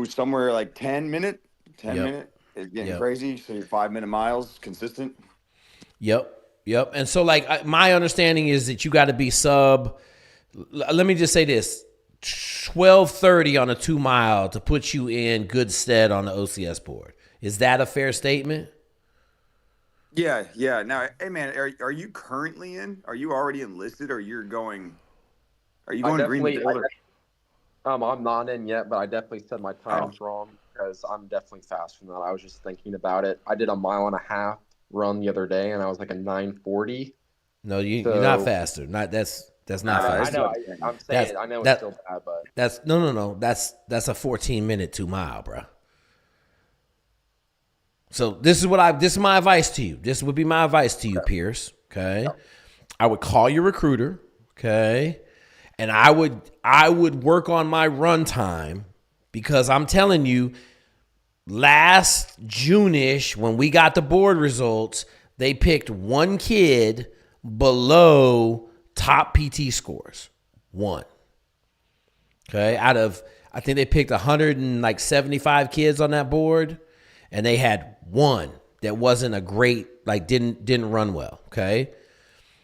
somewhere like 10 minute. Yep. It's getting Yep. crazy. So 5 minute miles, consistent. Yep. Yep. And so, like, my understanding is that you got to be sub. Let me just say this: 12:30 on a 2 mile to put you in good stead on the OCS board. Is that a fair statement? Yeah, yeah. Now, hey man, are you currently in? Are you already enlisted, or you're going? Are you I going to Green definitely, Field? Or? I'm not in yet, but I definitely said my Oh, time's wrong because I'm definitely faster than that. I was just thinking about it. I did a 1.5 mile run the other day, and I was like a 9:40. No, you're not So faster. Not that's not I it's faster. know, about the same. I'm That's saying, I know it's that still bad, but that's no. That's a 14-minute 2 mile, bro. So this is my advice to you. This would be my advice to you, Pierce. Okay. I would call your recruiter, okay? And I would work on my run time because I'm telling you, last June-ish, when we got the board results, they picked one kid below top PT scores. One. Okay. Out of, I think they picked 175 kids on that board, and they had one that wasn't a great, like didn't run well. Okay.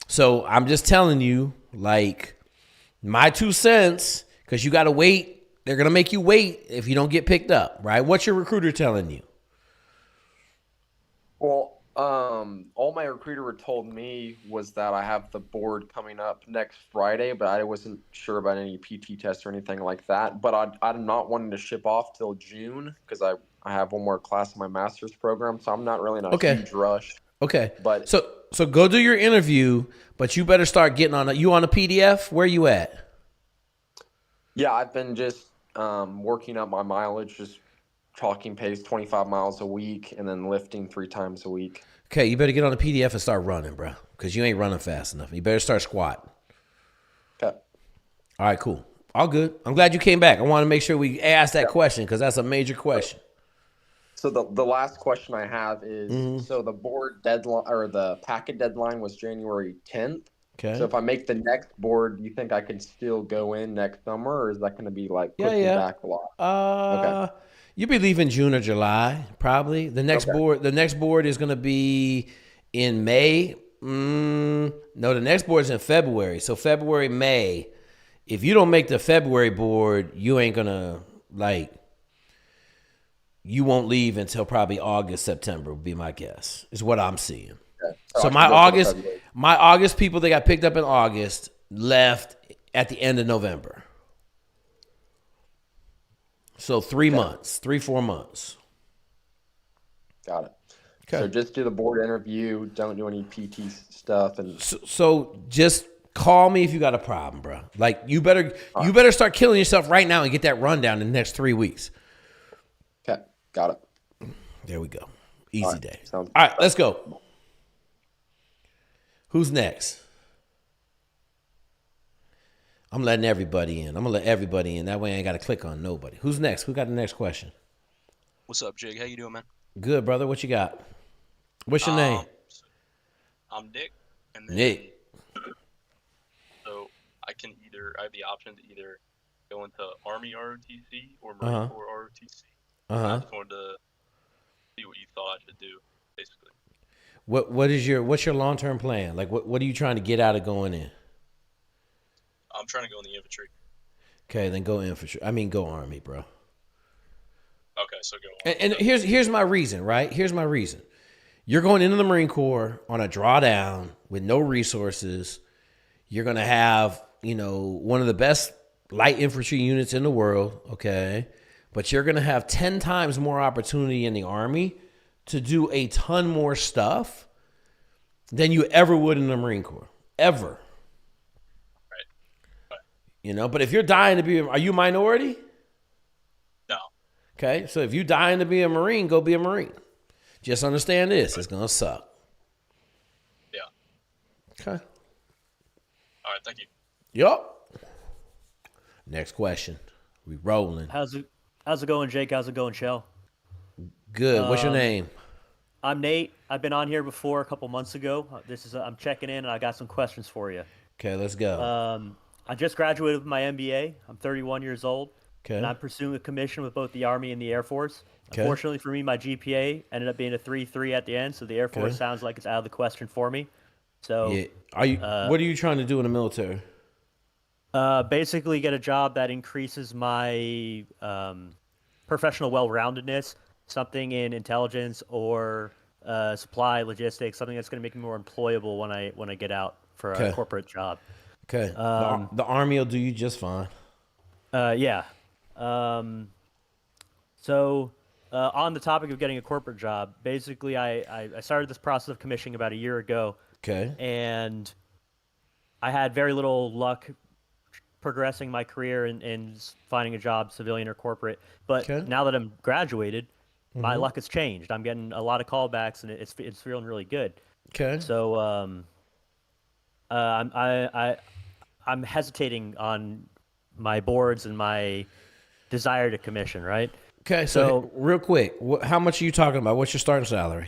So I'm just telling you, like, my 2 cents, because you got to wait. They're going to make you wait if you don't get picked up, right? What's your recruiter telling you? well, all my recruiter told me was that I have the board coming up next Friday, but I wasn't sure about any PT tests or anything like that. But I'm not wanting to ship off till June because I have one more class in my master's program, so I'm not really in a Okay. huge rush. Okay. But So go do your interview, but you better start getting you on a PDF? Where you at? yeah, I've been just working up my mileage, just chalking pace 25 miles a week, and then lifting 3 times a week. Okay, you better get on the PDF and start running, bro, because you ain't running fast enough. You better start squatting. Okay. All right, cool. All good. I'm glad you came back. I want to make sure we ask that question because that's a major question. So the last question I have is, so the board deadline or the packet deadline was January 10th. So Okay. if I make the next board, do you think I can still go in next summer, or is that going to be like Yeah, pushing yeah. back a lot? Okay. You'll be leaving June or July, probably. Okay. The next board is going to be in May. No, the next board is in February. So February, May. If you don't make the February board, you ain't gonna you won't leave until probably August, September would be my guess. Is what I'm seeing. Okay. So I should go for the February. my August people that got picked up in August left at the end of November. So 3 months, 4 months. Got it. Okay. So just do the board interview. Don't do any PT stuff, and So just call me if you got a problem, bro. Like you better start killing yourself right now and get that rundown in the next 3 weeks. okay, got it. There we go. Easy day. Sounds All right, let's go. Who's next? I'm letting everybody in. I'm gonna let everybody in. That way I ain't gotta click on nobody. Who's next? Who got the next question? What's up, Jig? How you doing, man? Good, brother. What you got? What's your name? I'm Nick, and then Nick. so I have the option to either go into Army ROTC or Marine Corps ROTC. I just wanted to see what you thought I should do, basically. What's your long term plan? Like what are you trying to get out of going in? I'm trying to go in the infantry. Okay, then go infantry. I mean go Army, bro. Okay, so go on. And here's my reason, right? Here's my reason. You're going into the Marine Corps on a drawdown with no resources. You're going to have, one of the best light infantry units in the world, okay? But you're going to have 10 times more opportunity in the Army to do a ton more stuff than you ever would in the Marine Corps. Ever. Right. But if you're dying to be, are you a minority? No. Okay, so if you're dying to be a Marine, go be a Marine. Just understand this. It's going to suck. Yeah. Okay. All right, thank you. Yup. Next question. We rolling. How's it going, Jake? How's it going, Shell? Good. What's your name? I'm Nate. I've been on here before a couple months ago. I'm checking in, and I got some questions for you. Okay, let's go. I just graduated with my MBA. I'm 31 years old. Okay. And I'm pursuing a commission with both the Army and the Air Force. Okay. Unfortunately for me, my GPA ended up being a 3.3 at the end, so the Air Force sounds like it's out of the question for me. So, yeah. What are you trying to do in the military? basically get a job that increases my professional well-roundedness, something in intelligence or supply logistics, something that's going to make me more employable when I get out for a corporate job. Okay. The Army will do you just fine. Yeah. So on the topic of getting a corporate job, basically I started this process of commissioning about a year ago. Okay. And I had very little luck progressing my career and finding a job, civilian or corporate. But now that I'm graduated, my luck has changed. I'm getting a lot of callbacks, and it's feeling really good. Okay. So I'm hesitating on my boards and my desire to commission. Right. Okay. So real quick, how much are you talking about? What's your starting salary?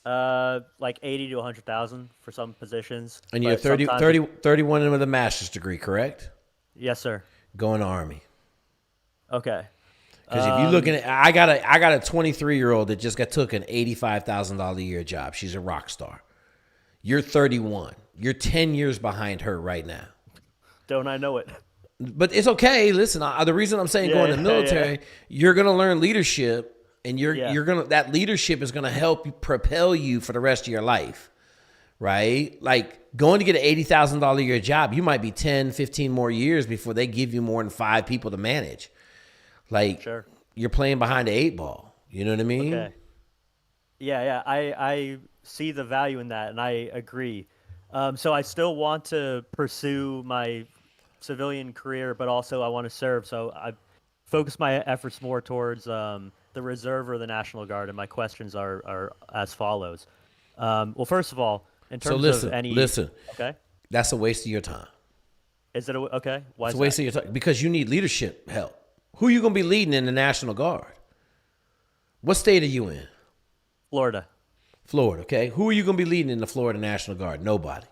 Like 80 to 100,000 for some positions. And you're 31 with a master's degree, correct? Yes, sir. Going Army. Okay. Because if you're looking at, I got a 23-year-old that just took an $85,000 a year job. She's a rock star. You're 31. You're 10 years behind her right now. Don't I know it? But it's okay. Listen, the reason I'm saying go in the military, you're gonna learn leadership. And you're gonna, that leadership is gonna help you propel you for the rest of your life, right? Like going to get an $80,000 a year job, you might be 10, 15 more years before they give you more than 5 people to manage. Like you're playing behind the 8 ball. You know what I mean? Okay. Yeah. I see the value in that, and I agree. So I still want to pursue my civilian career, but also I want to serve. So I focus my efforts more towards the Reserve or the National Guard, and my questions are as follows. Well, first of all, in terms of any... Listen. Okay. That's a waste of your time. Is it okay? Why it's is a waste of your time because you need leadership help. Who are you going to be leading in the National Guard? What state are you in? Florida. Florida, okay. Who are you going to be leading in the Florida National Guard? Nobody.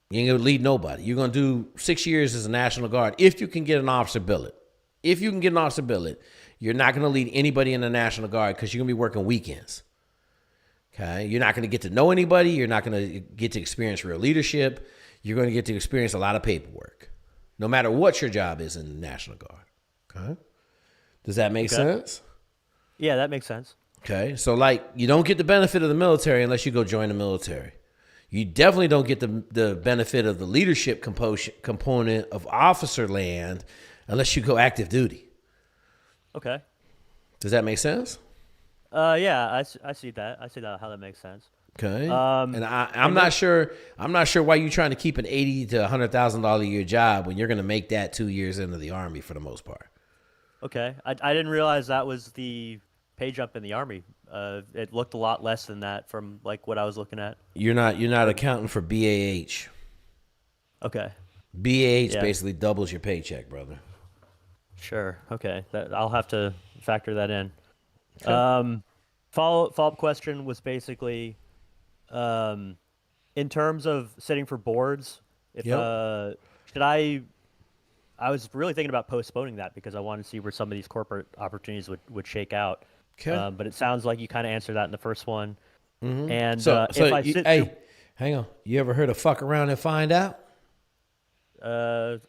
You ain't going to lead nobody. You're going to do 6 years as a National Guard if you can get an officer billet. If you can get an officer billet, you're not going to lead anybody in the National Guard because you're going to be working weekends. Okay? You're not going to get to know anybody. You're not going to get to experience real leadership. You're going to get to experience a lot of paperwork, no matter what your job is in the National Guard. Okay? Does that make sense? Yeah, that makes sense. Okay? So, like, you don't get the benefit of the military unless you go join the military. You definitely don't get the benefit of the leadership component of officer land unless you go active duty. Okay. Does that make sense? Yeah, I see that. I see that how that makes sense. Okay. And I'm not sure why you're trying to keep an $80,000 to $100,000 a year job when you're going to make that 2 years into the Army for the most part. Okay. I didn't realize that was the pay jump in the Army. It looked a lot less than that from like what I was looking at. You're not accounting for BAH. Okay. BAH basically doubles your paycheck, brother. Sure. Okay. I'll have to factor that in. Okay. Follow-up question was basically, in terms of sitting for boards, should I was really thinking about postponing that because I wanted to see where some of these corporate opportunities would shake out. Okay. But it sounds like you kind of answered that in the first one. Mm-hmm. And hang on. You ever heard of fuck around and find out? A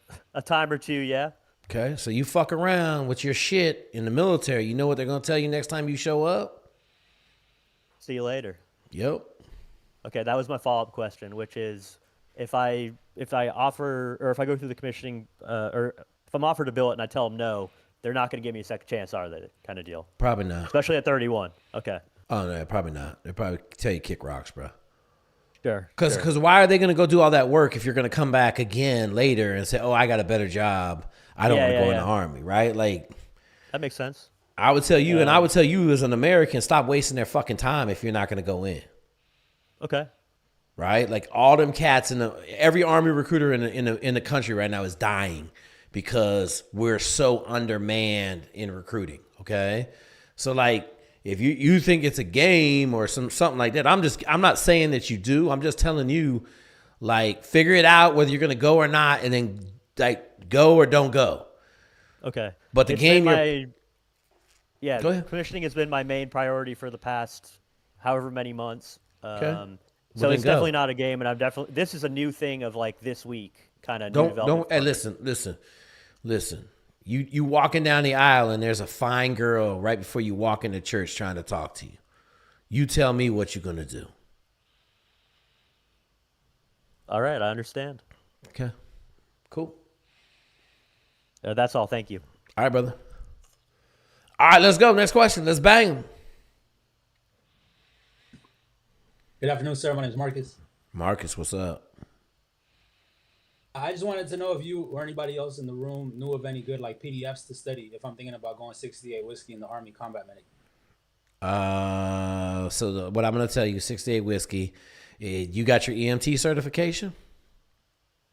time or two, yeah. Okay, so you fuck around with your shit in the military. You know what they're going to tell you next time you show up? See you later. Yep. Okay, that was my follow-up question, which is if I offer or if I go through the commissioning or if I'm offered a billet and I tell them no, they're not going to give me a second chance, are they? Kind of deal. Probably not. Especially at 31. Okay. Oh, no, probably not. They'll probably tell you kick rocks, bro. Sure. Because why are they going to go do all that work if you're going to come back again later and say, oh, I got a better job. I don't want to go in the Army, right? Like, that makes sense. I would tell you, and I would tell you as an American, stop wasting their fucking time if you're not going to go in. Okay. Right? Like all them cats every Army recruiter in the country right now is dying because we're so undermanned in recruiting. Okay, so like if you think it's a game or something like that, I'm not saying that you do. I'm just telling you, like, figure it out whether you're going to go or not, and then like go or don't go. Okay. But the It's game been Go ahead. commissioning has been my main priority for the past however many months. Okay. So then it's go. definitely not a game, and this is a new thing of like this week, kind of new development. Hey, listen. You walking down the aisle and there's a fine girl right before you walk into church trying to talk to you. You tell me what you're gonna do. All right, I understand. Okay. Cool. That's all. Thank you. All right, brother. All right, let's go. Next question. Let's bang them. Good afternoon, sir. My name is Marcus. Marcus, what's up? I just wanted to know if you or anybody else in the room knew of any good like PDFs to study if I'm thinking about going 68 whiskey in the Army combat medic. What I'm gonna tell you, 68 whiskey. You got your EMT certification?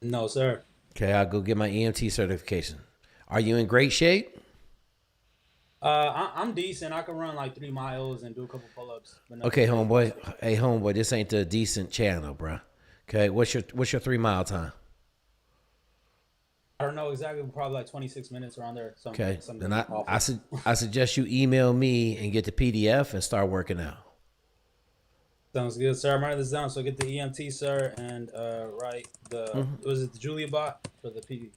No, sir. Okay, I'll go get my EMT certification. Are you in great shape? I'm decent. I can run like 3 miles and do a couple pull-ups. Okay, homeboy. Hey, homeboy, this ain't the decent channel, bro. Okay, what's your 3 mile time? I don't know exactly. Probably like 26 minutes around there. Okay, then I suggest you email me and get the PDF and start working out. Sounds good, sir. I'm writing this down. So get the EMT, sir, and write the was it the Julia bot for the PDF?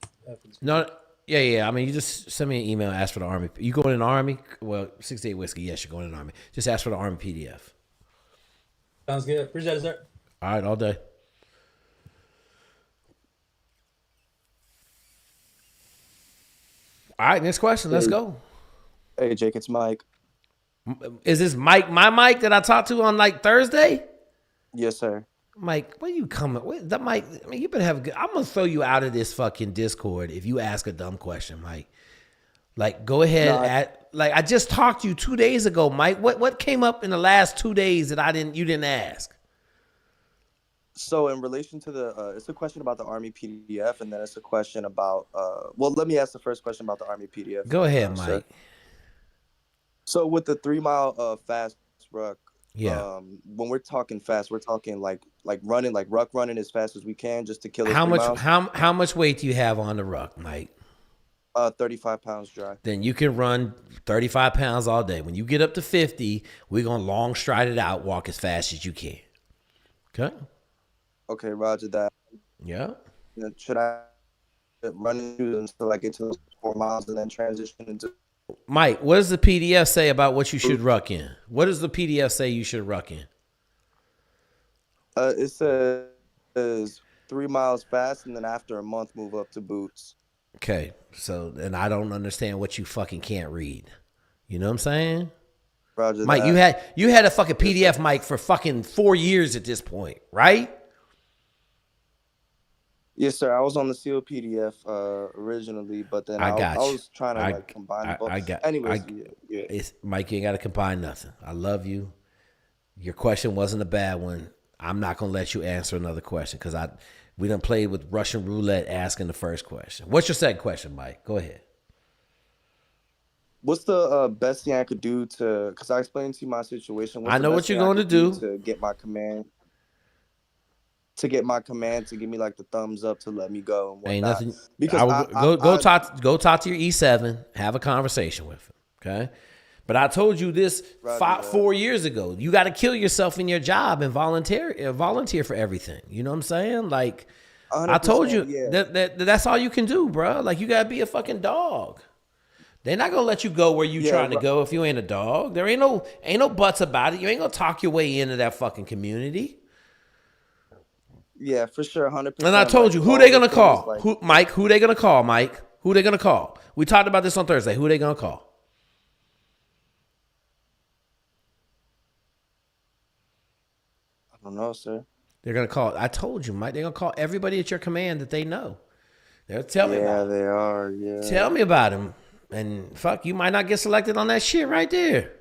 No, yeah. I mean, you just send me an email, ask for the Army. You going in the Army? Well, 68 whiskey. Yes, you're going in the Army. Just ask for the Army PDF. Sounds good. Appreciate it, sir. All right, all day. All right, next question. Let's go. Hey, Jake, it's Mike. Is this Mike, my Mike that I talked to on like Thursday? Yes, sir. Mike, where you coming? That Mike, I mean, you better have a good. I'm gonna throw you out of this fucking Discord if you ask a dumb question, Mike. Like, go ahead. I just talked to you 2 days ago, Mike. What came up in the last 2 days that you didn't ask? So in relation to it's a question about the Army PDF, and then it's a question about, well, let me ask the first question about the Army PDF. Go ahead, Mike. Sir. So with the 3 mile fast ruck, when we're talking fast, we're talking like running, like ruck running as fast as we can just to kill it. How much weight do you have on the ruck, Mike? 35 pounds dry. Then you can run 35 pounds all day. When you get up to 50, we're gonna long stride it out, walk as fast as you can. Okay. Okay, roger that. Yeah. Should I run until I get to 4 miles and then transition into? Mike, what does the PDF say about what you should ruck in? What does the PDF say you should ruck in? It says 3 miles fast, and then after a month, move up to boots. Okay, so then I don't understand what you fucking can't read. You know what I'm saying? Roger Mike, that. you had a fucking PDF, Mike, for fucking 4 years at this point, right? Yes, sir. I was on the seal PDF originally, but then I was trying to combine the both. Anyways, Mike, you ain't got to combine nothing. I love you. Your question wasn't a bad one. I'm not gonna let you answer another question because we done played with Russian roulette asking the first question. What's your second question, Mike? Go ahead. What's the best thing I could do because I explained to you my situation. I know what you're going to do to get my command. To get my command to give me like the thumbs up to let me go and whatnot. Ain't nothing. Because go talk to your E7, have a conversation with him. Okay, but I told you this 4 years ago. You got to kill yourself in your job and volunteer for everything. You know what I'm saying? Like I told you that's all you can do, bro. Like you gotta be a fucking dog. They're not gonna let you go where you trying to go if you ain't a dog. There ain't no buts about it. You ain't gonna talk your way into that fucking community. Yeah, for sure, 100%. And I told you, who they gonna call? Mike, who they gonna call, Mike? Who they gonna call? We talked about this on Thursday. Who they gonna call? I don't know, sir. They're gonna call. I told you, Mike. They're gonna call everybody at your command that they know. They'll tell me about him. Yeah, they are, yeah. Tell me about him. And fuck, you might not get selected on that shit right there.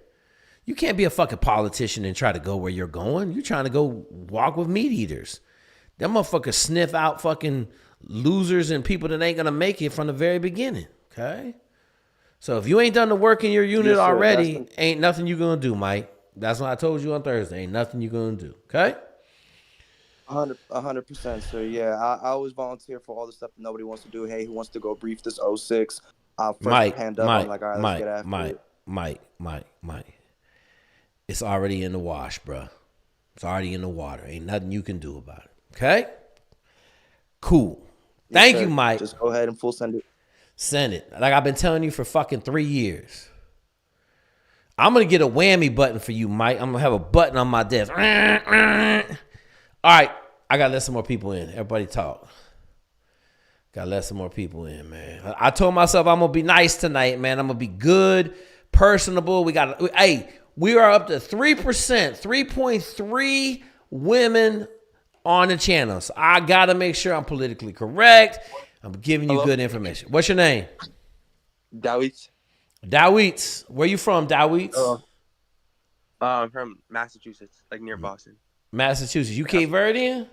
You can't be a fucking politician and try to go where you're going. You're trying to go walk with meat eaters. Them motherfuckers sniff out fucking losers and people that ain't gonna make it from the very beginning. Okay? So if you ain't done the work in your unit already, ain't nothing you gonna do, Mike. That's what I told you on Thursday. Ain't nothing you gonna do. Okay? 100%, sir. Yeah, I always volunteer for all the stuff that nobody wants to do. Hey, who wants to go brief this O6? I'll first hand up. I'm like, all right, let's get after it. Mike. It's already in the wash, bro. It's already in the water. Ain't nothing you can do about it. Okay? Cool. Thank you, Mike. Just go ahead and full send it. Send it. Like I've been telling you for fucking 3 years. I'm going to get a whammy button for you, Mike. I'm going to have a button on my desk. All right. I got to let some more people in. Everybody talk. Got to let some more people in, man. I told myself I'm going to be nice tonight, man. I'm going to be good, personable. We are up to 3%, 3.3 women on the channel. So I got to make sure I'm politically correct. I'm giving you good information. What's your name? Dawit. Dawit. Where you from, Dawit? I'm from Massachusetts, like near Boston. Massachusetts. You Cape Verdean?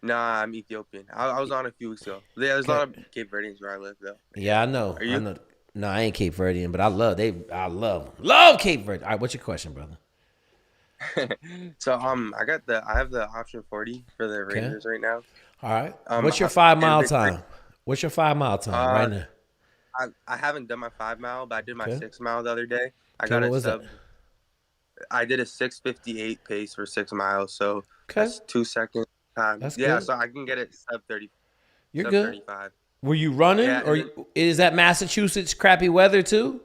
Nah, I'm Ethiopian. I was on a few weeks ago. There's a lot of Cape Verdeans where I live, though. Yeah, I know. Are you? I know. No, I ain't Cape Verdean, but I love love Cape Verde. All right, what's your question, brother? So I have the option 40 for the Rangers right now. All right. What's your 5 mile time? What's your 5 mile time right now? I haven't done my 5 mile, but I did my 6 mile the other day. I did a 6:58 pace for 6 miles, so that's 2 seconds time. That's good. So I can get it sub 30. You're sub good. 35. Were you running, or is that Massachusetts crappy weather too?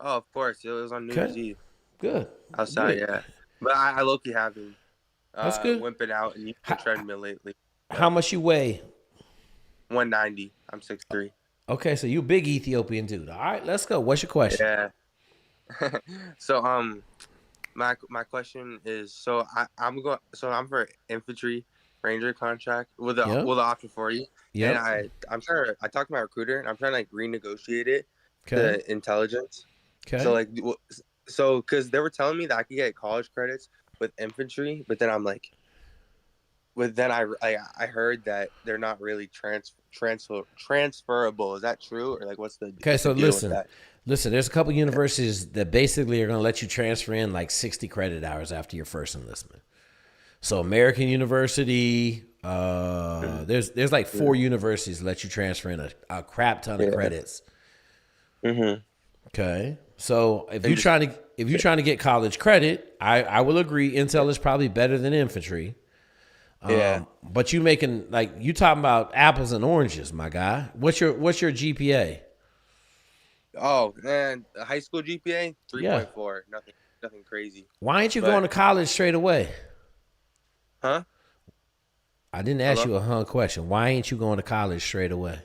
Oh, of course. It was on New Year's Eve. Good. Outside, yeah. But I low-key have been that's good. wimping out and using the treadmill lately. How much you weigh? 190. I'm 6'3". Okay, so you big Ethiopian dude. All right, let's go. What's your question? Yeah. So my question is, so I'm for infantry ranger contract with the option 40. Yeah. And I talked to my recruiter and I'm trying to like renegotiate it to intelligence. Okay. So because they were telling me that I could get college credits with infantry, but then I'm like, I heard that they're not really transferable. Is that true, or like what's the so deal listen, with that? Listen, there's a couple universities that basically are going to let you transfer in like 60 credit hours after your first enlistment. So American University, there's like 4 universities that let you transfer in a crap ton of credits. Mm-hmm. Okay, so if you're trying to get college credit, I will agree. Intel is probably better than infantry. But you making you talking about apples and oranges, my guy. What's your GPA? Oh man, a high school GPA 3.4. Nothing crazy. Why ain't you going to college straight away? Huh? I didn't ask you a question. Why ain't you going to college straight away?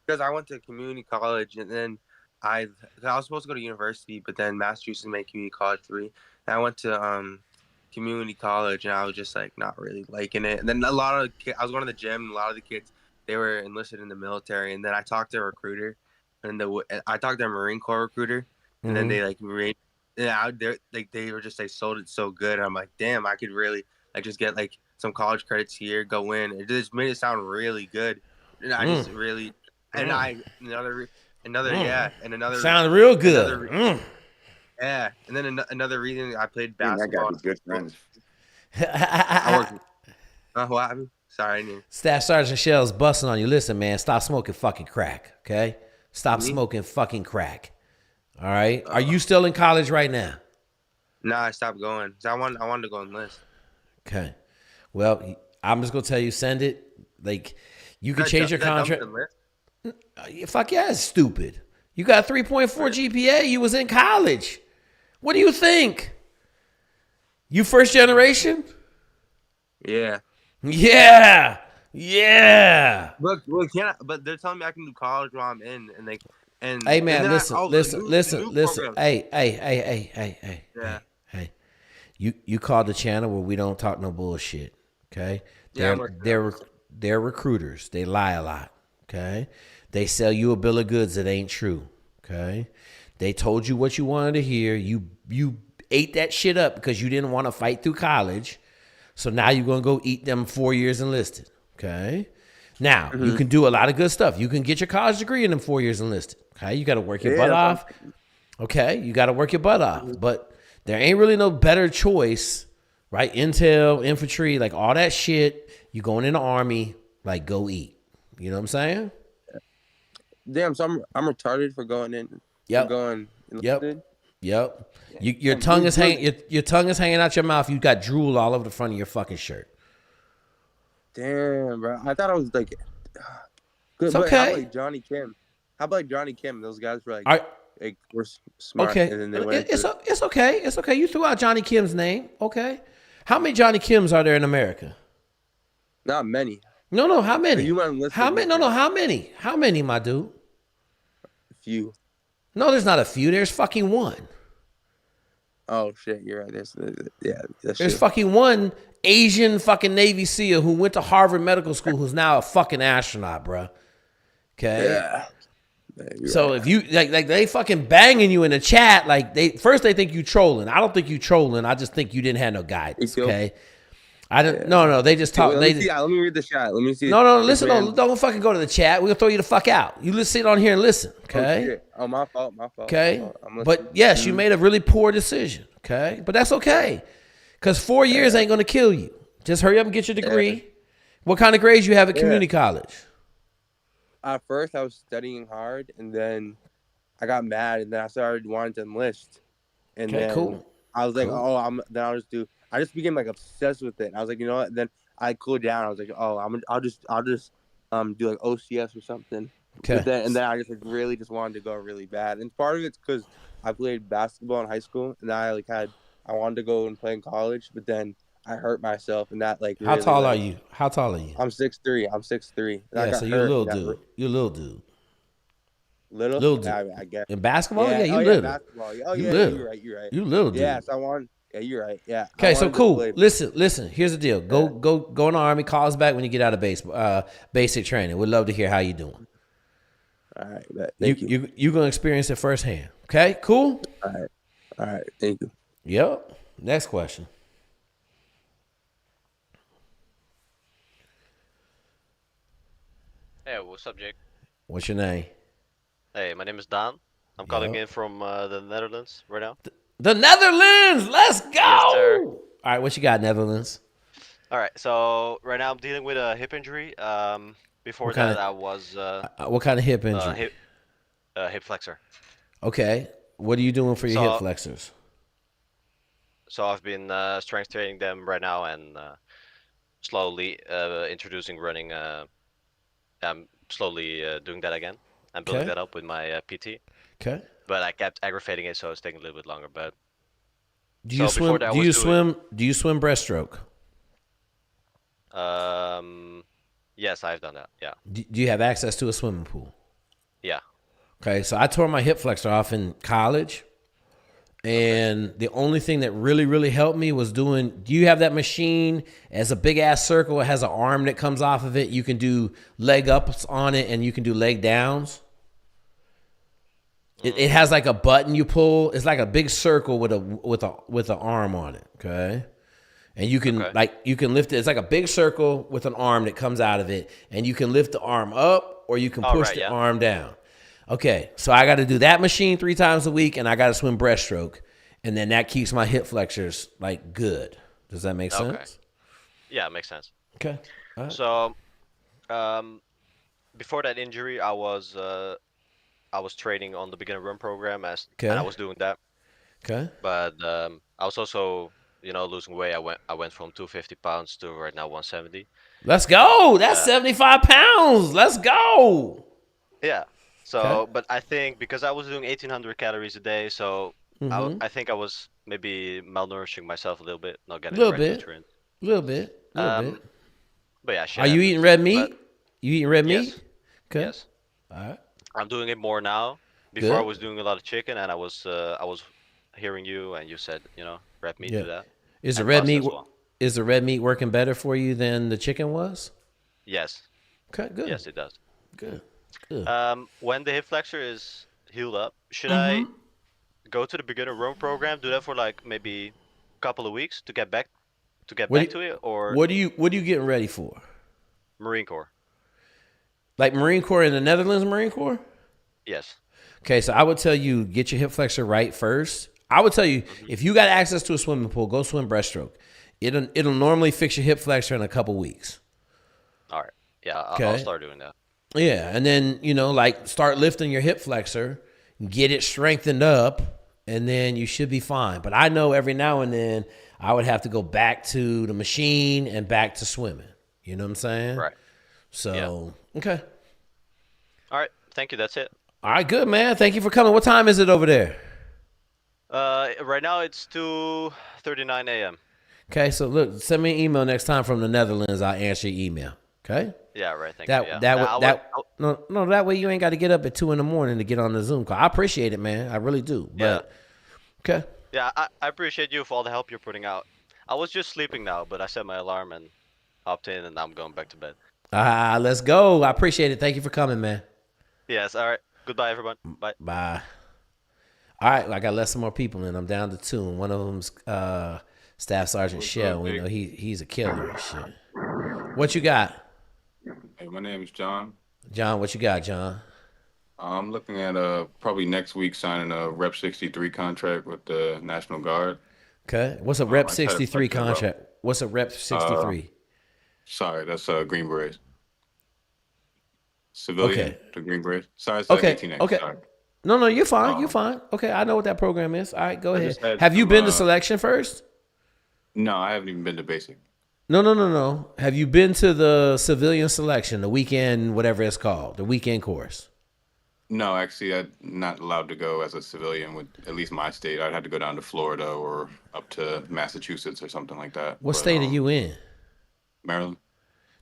Because I went to community college and then I was supposed to go to university, but then Massachusetts made community college 3. And I went to community college and I was just like not really liking it. And then a lot of I was going to the gym and a lot of the kids, they were enlisted in the military. And then I talked to a recruiter and I talked to a Marine Corps recruiter and then they they were just sold it so good. I'm like, damn, I could really just get some college credits here, go in. It just made it sound really good. And I just really another sound real good. Yeah, and then another reason I played basketball. That got good friends. What happened? Sorry, I knew. Staff Sergeant Shell's busting on you. Listen, man, stop smoking fucking crack, okay? Stop smoking fucking crack. All right? Are you still in college right now? Nah, I stopped going. I wanted to go enlist. Okay. Well, I'm just going to tell you, send it. You can change your contract. Fuck yeah, it's stupid. You got 3.4 GPA. You was in college. What do you think? You first generation? Yeah. Yeah. Yeah. But they're telling me I can do college while I'm in, and hey man, listen. Hey. Yeah. Hey. You called the channel where we don't talk no bullshit. Okay. They're recruiters. They lie a lot. Okay. They sell you a bill of goods that ain't true. Okay. They told you what you wanted to hear. You ate that shit up because you didn't want to fight through college. So now you're going to go eat them 4 years enlisted. Okay. Now, you can do a lot of good stuff. You can get your college degree in them 4 years enlisted. Okay. You got to work your butt off. Okay. You got to work your butt off. But there ain't really no better choice right? Intel, infantry, like all that shit. You going in the Army, like go eat. You know what I'm saying? Damn, so I'm retarded for going in. Yep. For going enlisted. Yep. Your tongue is hanging. Your tongue is hanging out your mouth. You got drool all over the front of your fucking shirt. Damn, bro. I thought I was like, good. It's But okay. how about like Johnny Kim? How about like Johnny Kim? Those guys were like were smart. Okay. And then they went It's okay. It's okay. You threw out Johnny Kim's name. Okay. How many Johnny Kims are there in America? Not many. No. How many? You went enlisted. How many? No. How many? How many, my dude? A few. No, there's not a few. There's fucking one. Oh shit, you're right. That's There's fucking one Asian fucking Navy SEAL who went to Harvard Medical School who's now a fucking astronaut, bro. Okay. Yeah. So if you like they fucking banging you in the chat, like they think you trolling. I don't think you trolling. I just think you didn't have no guidance. Okay. I don't. Yeah. No. They just talk. Let me read the chat. Let me see. No. Listen. Don't fucking go to the chat. We'll throw you the fuck out. You just sit on here and listen. Okay. Oh, my fault. Okay. But yes, you made a really poor decision. Okay. But that's okay. Because 4 years ain't gonna kill you. Just hurry up and get your degree. Yeah. What kind of grades you have at community college? At first, I was studying hard, and then I got mad, and then I started wanting to enlist. And then cool. I was like, I'll just do. I just became like obsessed with it. I was like, you know what? Then I cooled down. I was like, I'll just do like OCS or something. Okay. And then I just like really just wanted to go really bad. And part of it's because I played basketball in high school, and I wanted to go and play in college, but then I hurt myself, and that like. How tall are you? I'm 6'3". Yeah, so you're a little dude. You're a little dude. Little dude. I guess. In basketball, yeah, you little. Yeah, basketball. Oh you yeah, little. you're right. You little dude. Yeah, so I want. Yeah, you're right. Yeah. Okay, so cool. Listen. Here's the deal. Go in the Army. Call us back when you get out of basic training. We'd love to hear how you doing. All right. Thank you. You're gonna experience it firsthand. Okay. Cool. All right. Thank you. Yep. Next question. Hey, what's up, Jake? What's your name? Hey, my name is Dan. I'm calling in from the Netherlands right now. The Netherlands! Let's go! Yes, sir. All right, what you got, Netherlands? All right, so right now I'm dealing with a hip injury. Before that, I was... what kind of hip injury? Hip flexor. Okay. What are you doing for your hip flexors? So I've been strength training them right now and slowly introducing running. I'm slowly doing that again. I'm building that up with my PT. Okay. But I kept aggravating it, so it's taking a little bit longer. But do you swim? Do you swim breaststroke? Yes, I've done that. Yeah. Do you have access to a swimming pool? Yeah. Okay, so I tore my hip flexor off in college, and the only thing that really helped me was doing. Do you have that machine as a big ass circle? It has an arm that comes off of it. You can do leg ups on it, and you can do leg downs. It has like a button you pull. It's like a big circle with an arm on it. Okay, and you can you can lift it. It's like a big circle with an arm that comes out of it, and you can lift the arm up or you can push the arm down. Okay, so I got to do that machine 3 times a week, and I got to swim breaststroke, and then that keeps my hip flexors like good. Does that make sense? Yeah, it makes sense. Okay. Right. So, before that injury, I was training on the beginner run program and I was doing that. Okay. But I was also, losing weight. I went from 250 pounds to right now 170. Let's go. That's 75 pounds. Let's go. Yeah. So, but I think because I was doing 1,800 calories a day, so I think I was maybe malnourishing myself a little bit, not getting the right nutrients. A little bit. But yeah, are you eating red meat? You eating red meat? Yes. Okay. Yes. All right. I'm doing it more now. Before I was doing a lot of chicken, and I was hearing you, and you said, red meat, do that. Is the red meat working better for you than the chicken was? Yes. Okay, good. Yes, it does. Good. When the hip flexor is healed up, should I go to the beginner run program, do that for like maybe a couple of weeks to get back to it, or what are you getting ready for? Marine Corps. Like Marine Corps in the Netherlands, Marine Corps? Yes. Okay, so I would tell you get your hip flexor right first. I would tell you if you got access to a swimming pool, go swim breaststroke. It'll normally fix your hip flexor in a couple weeks. All right. Yeah, Okay. I'll start doing that. Yeah, and then like start lifting your hip flexor, get it strengthened up, and then you should be fine. But I know every now and then I would have to go back to the machine and back to swimming. You know what I'm saying? Right. So okay. All right. Thank you. That's it. All right, good man. Thank you for coming. What time is it over there? Right now it's 2:39 a.m. Okay, so look, send me an email next time from the Netherlands. I'll answer your email. Okay. Yeah. Right. Thank That you. Yeah. that no, that way you ain't got to get up at 2 a.m. to get on the Zoom call. I appreciate it, man. I really do. But okay. Yeah, I appreciate you for all the help you're putting out. I was just sleeping now, but I set my alarm and hopped in, and now I'm going back to bed. Let's go. I appreciate it. Thank you for coming, man. Yes. All right. Goodbye, everyone. Bye. Bye. All right, I got less and more people, and I'm down to 2. And one of them's Staff Sergeant Shell. We know he's a killer and shit. What you got? Hey, my name is John. John, what you got, John? I'm looking at probably next week signing a Rep 63 contract with the National Guard. Okay. What's a Rep 63 contract? What's a Rep 63? Sorry, that's Green Berets. Civilian to Green Berets. Sorry, it's 18A. Okay. Sorry. No, you're fine. You're fine. Okay, I know what that program is. All right, go ahead. Have you been to selection first? No, I haven't even been to basic. No. Have you been to the civilian selection, the weekend, whatever it's called, the weekend course? No, actually, I'm not allowed to go as a civilian with at least my state. I'd have to go down to Florida or up to Massachusetts or something like that. What state are you in? Maryland.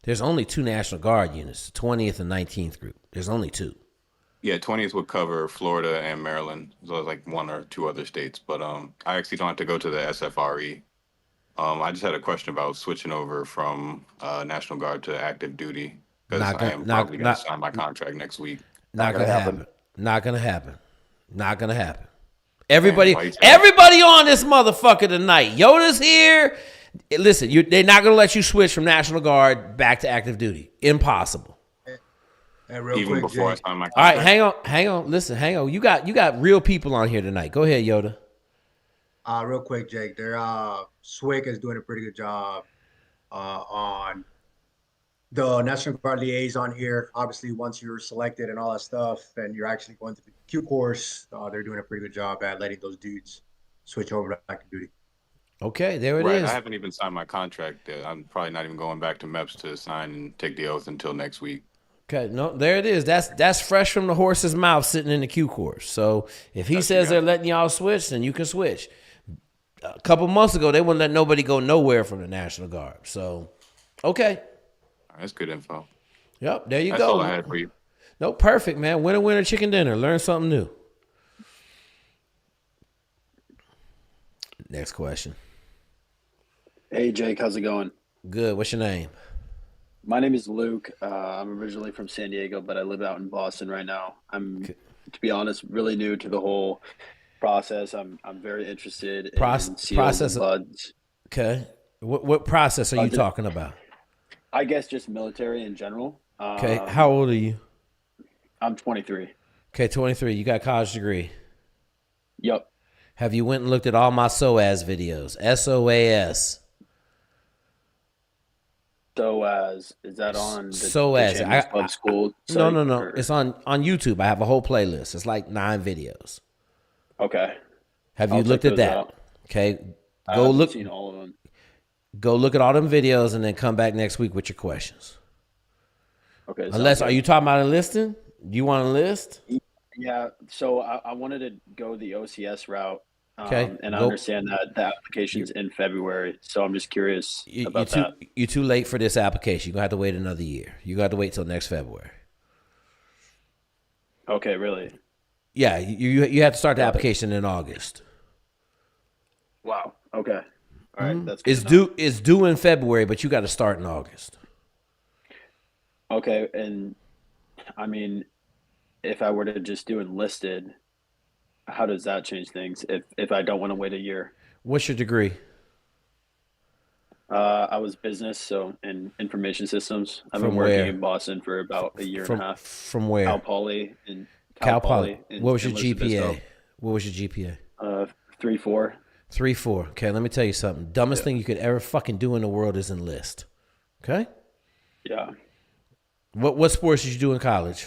There's only 2 National Guard units, 20th and 19th group. There's only 2. Yeah, 20th would cover Florida and Maryland, as well as like 1 or 2 other states. But I actually don't have to go to the SFRE. I just had a question about switching over from National Guard to active duty because I am probably going to sign my contract next week. Not gonna happen. Not gonna happen. Not gonna happen. Everybody on this motherfucker tonight. Yoda's here. Listen, they're not gonna let you switch from National Guard back to active duty. Impossible. Even before I sign my contract. All right, hang on. Listen, hang on. You got real people on here tonight. Go ahead, Yoda. Real quick, Jake. SWIC is doing a pretty good job on the National Guard liaison here. Obviously, once you're selected and all that stuff, and you're actually going through the Q course, they're doing a pretty good job at letting those dudes switch over to active duty. Okay, there it is. I haven't even signed my contract. I'm probably not even going back to MEPS to sign and take the oath until next week. Okay, no, there it is. That's fresh from the horse's mouth sitting in the Q course. So if he says they're letting y'all switch, then you can switch. A couple months ago, they wouldn't let nobody go nowhere from the National Guard. So, okay. That's good info. Yep, there you go. That's all I had for you. No, perfect, man. Winner, chicken dinner. Learn something new. Next question. Hey, Jake. How's it going? Good. What's your name? My name is Luke. I'm originally from San Diego, but I live out in Boston right now. I'm, to be honest, really new to the whole process. I'm very interested in SEALs and BUDS. Okay. What process are you talking about? I guess just military in general. Okay. How old are you? I'm 23. Okay, 23. You got a college degree? Yep. Have you went and looked at all my SOAS videos? SOAS. SOAS. Is that on the SOAS? Club School site, No. or? It's on YouTube. I have a whole playlist. It's like 9 videos. Okay. Have you looked at that? Out. Okay. Go look. Seen all of them. Go look at all them videos and then come back next week with your questions. Okay. Are you talking about enlisting? Do you want to enlist? Yeah. So I wanted to go the OCS route. Okay. And I understand that the application's in February. So I'm just curious about that. You're too late for this application. You're going to have to wait another year. You got to wait till next February. Okay, really? Yeah, you have to start the application in August. Wow. Okay. All right. That's good. It's due in February, but you got to start in August. Okay, and I mean, if I were to just do enlisted, how does that change things? If I don't want to wait a year? What's your degree? I was business, so in information systems. I've been working in Boston for about a year and a half. From where? Cal Poly. Cal Poly. What was your GPA? What was your GPA? 3.4. 3-4. Okay, let me tell you something. Dumbest thing you could ever fucking do in the world is enlist. Okay? Yeah. What sports did you do in college?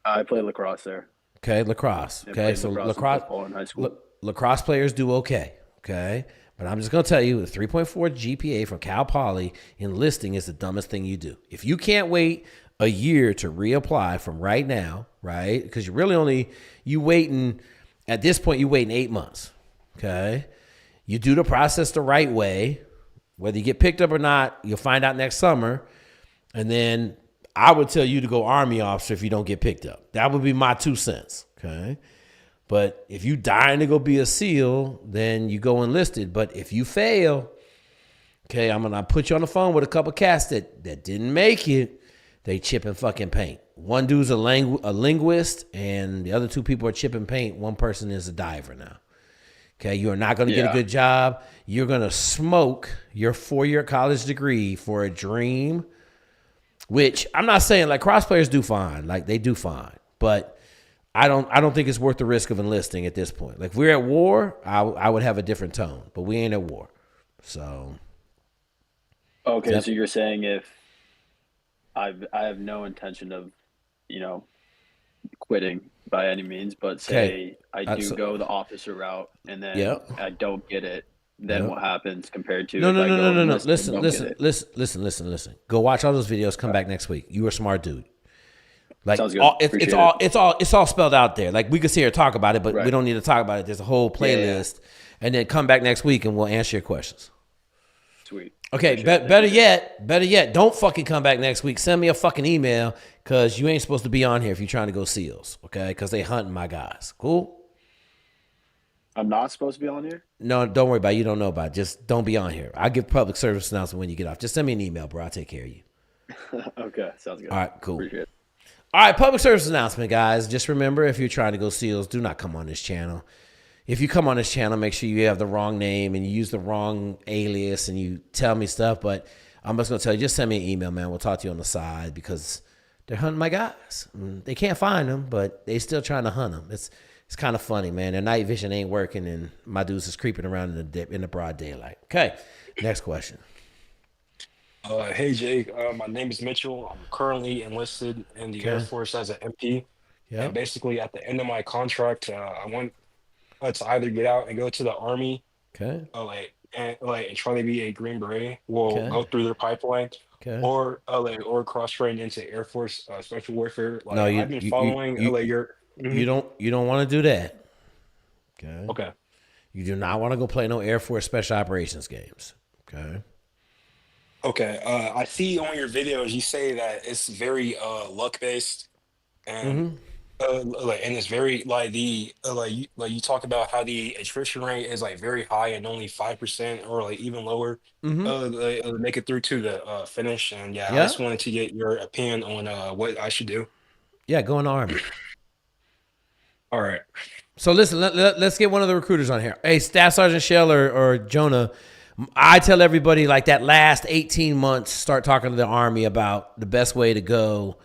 I played lacrosse there. Okay, lacrosse. Okay, so lacrosse in high school. Lacrosse players do okay. Okay, but I'm just gonna tell you, the 3.4 GPA from Cal Poly enlisting is the dumbest thing you do. If you can't wait a year to reapply from right now, right? Because you waiting at this point. You waiting 8 months. Okay, you do the process the right way. Whether you get picked up or not, you'll find out next summer. And then I would tell you to go Army officer if you don't get picked up. That would be my 2 cents, okay? But if you dying to go be a SEAL, then you go enlisted. But if you fail, okay, I'm going to put you on the phone with a couple cats that didn't make it. They chipping fucking paint. One dude's a linguist, and the other 2 people are chipping paint. One person is a diver now. Okay, you are not going to get a good job. You're going to smoke your 4-year college degree for a dream, which I'm not saying like cross players do fine. Like they do fine. But I don't think it's worth the risk of enlisting at this point. Like if we're at war, I would have a different tone. But we ain't at war. So. Okay, so you're saying if I have no intention of, quitting by any means, but say I do go the officer route and then I don't get it, then what happens compared to no. Listen. Go watch all those videos. Come back next week. You a smart dude. Like it's all spelled out there. Like we could sit here and talk about it, but we don't need to talk about it. There's a whole playlist, and then come back next week and we'll answer your questions. Sweet. Okay, better yet, don't fucking come back next week. Send me a fucking email because you ain't supposed to be on here if you're trying to go SEALs, okay? Because they hunting my guys. Cool? I'm not supposed to be on here? No, don't worry about it. You don't know about it. Just don't be on here. I'll give public service announcement when you get off. Just send me an email, bro. I'll take care of you. Okay, sounds good. All right, cool. Appreciate it. All right, public service announcement, guys. Just remember, if you're trying to go SEALs, do not come on this channel. If you come on this channel, make sure you have the wrong name and you use the wrong alias and you tell me stuff. But I'm just going to tell you, just send me an email, man. We'll talk to you on the side because they're hunting my guys. They can't find them, but they still trying to hunt them. It's kind of funny, man. Their night vision ain't working and my dudes is creeping around in the broad daylight. Okay, next question. Hey, Jake. My name is Mitchell. I'm currently enlisted in the Air Force as an MP. Yeah. And basically, at the end of my contract, I want to either get out and go to the Army, and try to be a Green Beret. We'll go through their pipeline, or cross train into Air Force Special Warfare. Like, no, I've been following you don't want to do that. Okay. Okay. You do not want to go play no Air Force Special Operations games. Okay. Okay. I see on your videos you say that it's very luck based, and and it's very you talk about how the attrition rate is like very high and only 5% or like even lower make it through to the finish. And I just wanted to get your opinion on what I should do. Yeah, go in the Army. All right. So listen, let's get one of the recruiters on here. Hey, Staff Sergeant Shell or Jonah, I tell everybody like that last 18 months, start talking to the Army about the best way to go,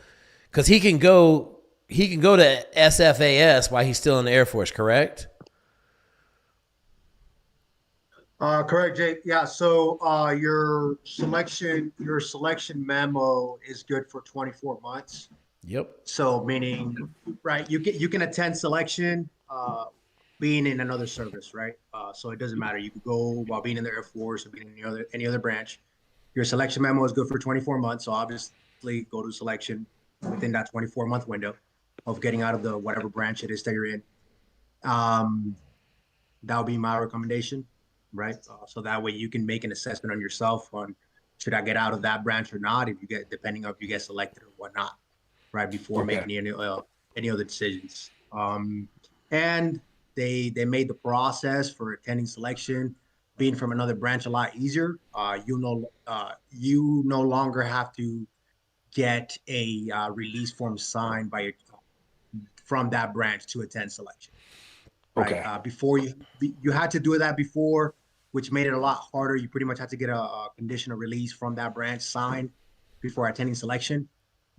because he can go to SFAS while he's still in the Air Force, correct? Correct, Jake. Yeah. So your selection memo is good for 24 months. Yep. So meaning, right, you can attend selection being in another service, right? So it doesn't matter. You could go while being in the Air Force or being in any other branch. Your selection memo is good for 24 months. So obviously go to selection within that 24-month window of getting out of the whatever branch it is that you're in. That would be my recommendation, right? So that way you can make an assessment on yourself on should I get out of that branch or not, depending on if you get selected or whatnot, right? Before making any other decisions. And they made the process for attending selection, being from another branch, a lot easier. You no longer have to get a release form signed from that branch to attend selection. Right? Okay. Before you had to do that before, which made it a lot harder. You pretty much had to get a conditional release from that branch signed before attending selection.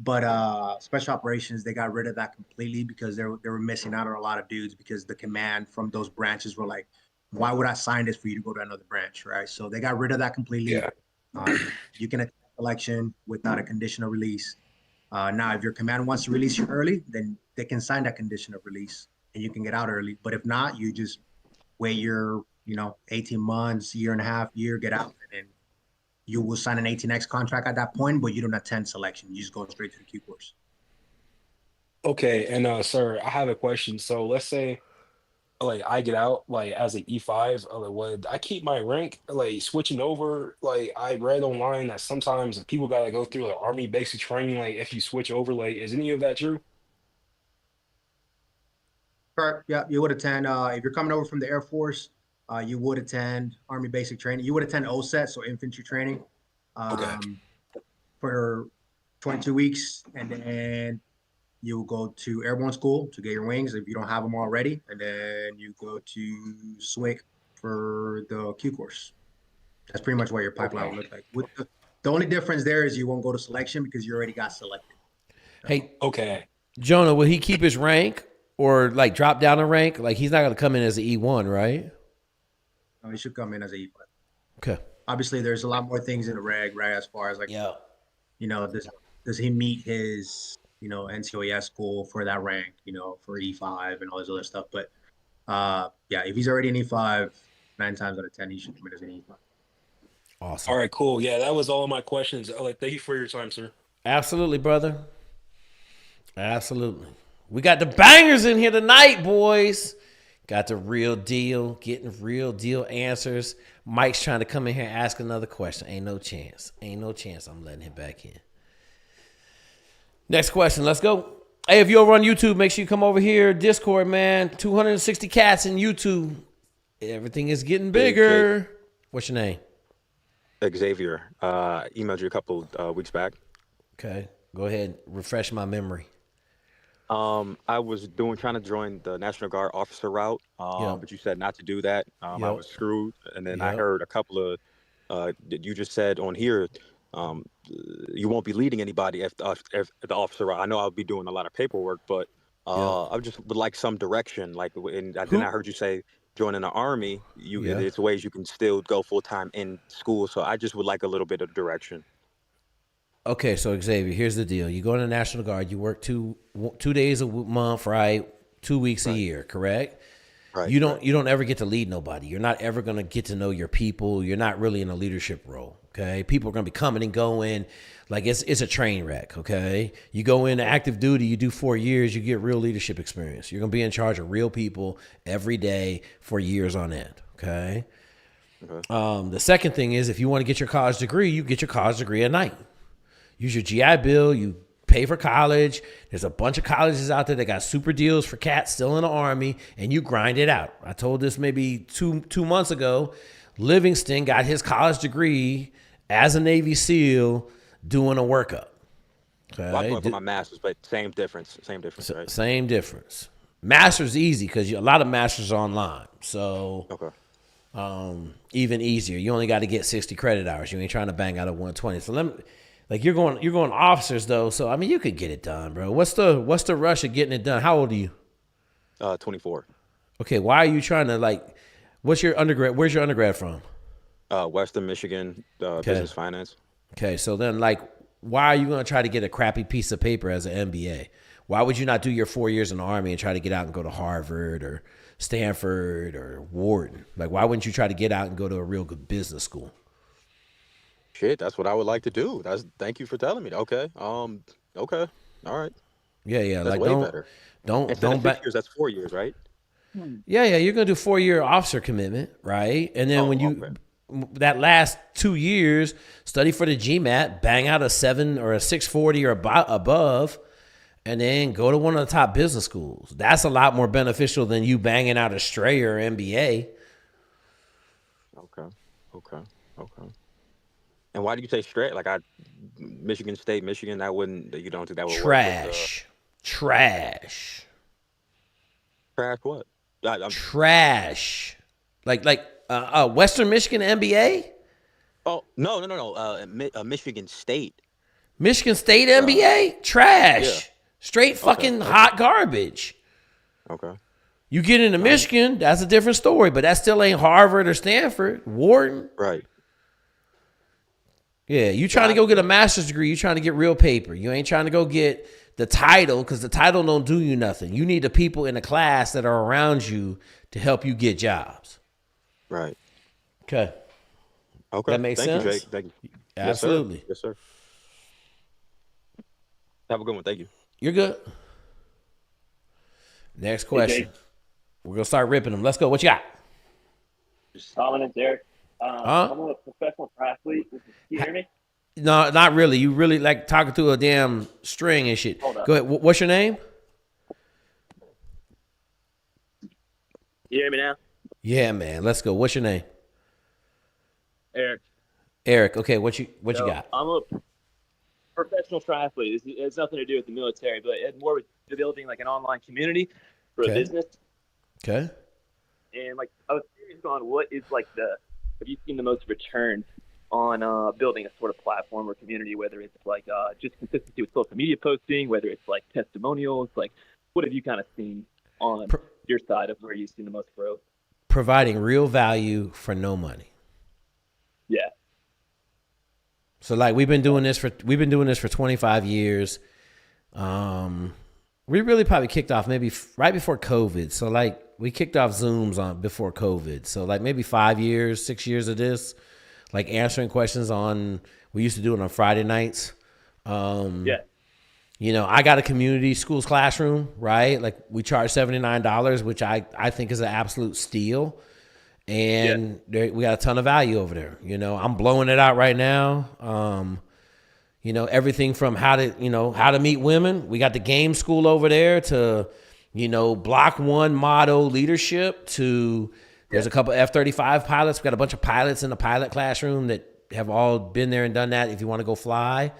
But special operations, they got rid of that completely because they were missing out on a lot of dudes because the command from those branches were like, why would I sign this for you to go to another branch, right? So they got rid of that completely. Yeah. You can attend selection without a conditional release. Now, if your command wants to release you early, then they can sign that condition of release and you can get out early. But if not, you just wait your, 18 months, year and a half, get out, and then you will sign an 18X contract at that point, but you don't attend selection. You just go straight to the Q course. Okay, and sir, I have a question. So let's say like I get out like as an E5, like would I keep my rank like switching over? Like I read online that sometimes people gotta go through like army basic training, like if you switch over, like is any of that true? Correct. Yeah, you would attend. If you're coming over from the Air Force, you would attend Army basic training. You would attend OCS, so infantry training, Okay. for 22 weeks, and then you will go to airborne school to get your wings if you don't have them already, and then you go to SWIC for the Q course. That's pretty much what your pipeline would look like. With the only difference there is you won't go to selection because you already got selected. Hey, Okay. Jonah, will he keep his rank or like drop down a rank? Like he's not going to come in as an E1, right? No, he should come in as a E5. Okay. Obviously, there's a lot more things in the reg, right? As far as like, does he meet his, NCOES goal for that rank, for E5 and all this other stuff. But yeah, if he's already an E5, 9 times out of 10, he should come in as an E5. Awesome. All right, cool. Yeah, that was all of my questions. Thank you for your time, sir. Absolutely, brother. Absolutely. We got the bangers in here tonight, boys. Got the real deal, getting real deal answers. Mike's trying to come in here and ask another question. Ain't no chance. Ain't no chance I'm letting him back in. Next question. Let's go. Hey, if you're over on YouTube, make sure you come over here. Discord, man. 260 cats in YouTube. Everything is getting bigger. What's your name? Xavier. Emailed you a couple weeks back. Okay. Go ahead. Refresh my memory. I was trying to join the National Guard officer route, but you said not to do that. I was screwed. And then I heard a couple of, you just said on here, you won't be leading anybody if the officer route. I know I'll be doing a lot of paperwork, but I just would like some direction. Like, and then I heard you say joining the Army, there's ways you can still go full-time in school. So I just would like a little bit of direction. Okay, so Xavier, here's the deal. You go in the National Guard, you work two days a month, right? 2 weeks a year, correct? Right. You don't ever get to lead nobody. You're not ever going to get to know your people. You're not really in a leadership role, okay? People are going to be coming and going. Like it's a train wreck, okay? You go into active duty, you do 4 years, you get real leadership experience. You're going to be in charge of real people every day for years on end, okay? The second thing is if you want to get your college degree, you get your college degree at night. Use your GI Bill, you pay for college. There's a bunch of colleges out there that got super deals for cats still in the Army, and you grind it out. I told this maybe two months ago. Livingston got his college degree as a Navy SEAL doing a workup. Okay. Well, I'm going for my master's, but same difference, right? Same difference. Master's easy because a lot of masters are online. So even easier. You only got to get 60 credit hours. You ain't trying to bang out a 120. So like you're going officers though, so I mean you could get it done, bro. What's the rush of getting it done? How old are you? 24. Okay, why are you trying to what's your undergrad? Where's your undergrad from? Western Michigan, business finance. Okay, so then why are you gonna try to get a crappy piece of paper as an MBA? Why would you not do your 4 years in the Army and try to get out and go to Harvard or Stanford or Wharton? Like why wouldn't you try to get out and go to a real good business school? Shit, that's what I would like to do. Thank you for telling me. Okay. Okay. All right. Yeah. That's way better. Don't 6 years, that's 4 years, right? Yeah. You're gonna do 4-year officer commitment, right? And then that last 2 years, study for the GMAT, bang out a 7 or a 640 or above, and then go to one of the top business schools. That's a lot more beneficial than you banging out a Stray or MBA. Okay. And why do you say straight? Like Michigan State, Michigan, you don't think that would Trash. work? Trash. Trash what? Trash. Like Western Michigan MBA? Oh, no. Michigan State. Michigan State MBA? Trash. Yeah. Straight fucking hot garbage. Okay. You get into Michigan, that's a different story, but that still ain't Harvard or Stanford, Wharton. Right. Yeah, you trying to go get a master's degree, you trying to get real paper. You ain't trying to go get the title, because the title don't do you nothing. You need the people in the class that are around you to help you get jobs. Right. Okay. Okay. That makes sense? Thank you, Jake. Thank you. Absolutely. Yes, sir. Have a good one. Thank you. You're good. Next question. We're going to start ripping them. Let's go. What you got? Dominant, Derek. I'm a professional triathlete. Can you hear me? No, not really. You really like talking through a damn string and shit. Hold up. Go ahead. What's your name? You hear me now? Yeah, man. Let's go. What's your name? Eric. Eric. Okay. What you got? I'm a professional triathlete. It has nothing to do with the military, but it's more with developing like an online community for a business. Okay. And like I was curious on what is like have you seen the most return on building a sort of platform or community, whether it's like just consistency with social media posting, whether it's like testimonials, like what have you kind of seen on your side of where you've seen the most growth? Providing real value for no money. Yeah. So like we've been doing this for 25 years. We really probably kicked off maybe right before COVID. So like we kicked off Zooms before COVID. So like maybe 6 years of this, like answering questions we used to do it on Friday nights. Yeah. You know, I got a community schools classroom, right? Like we charge $79, which I think is an absolute steal. And we got a ton of value over there. You know, I'm blowing it out right now. You know, everything from how to meet women. We got the game school over there to, you know, block one motto leadership to there's a couple F-35 pilots. We got a bunch of pilots in the pilot classroom that have all been there and done that if you want to go fly.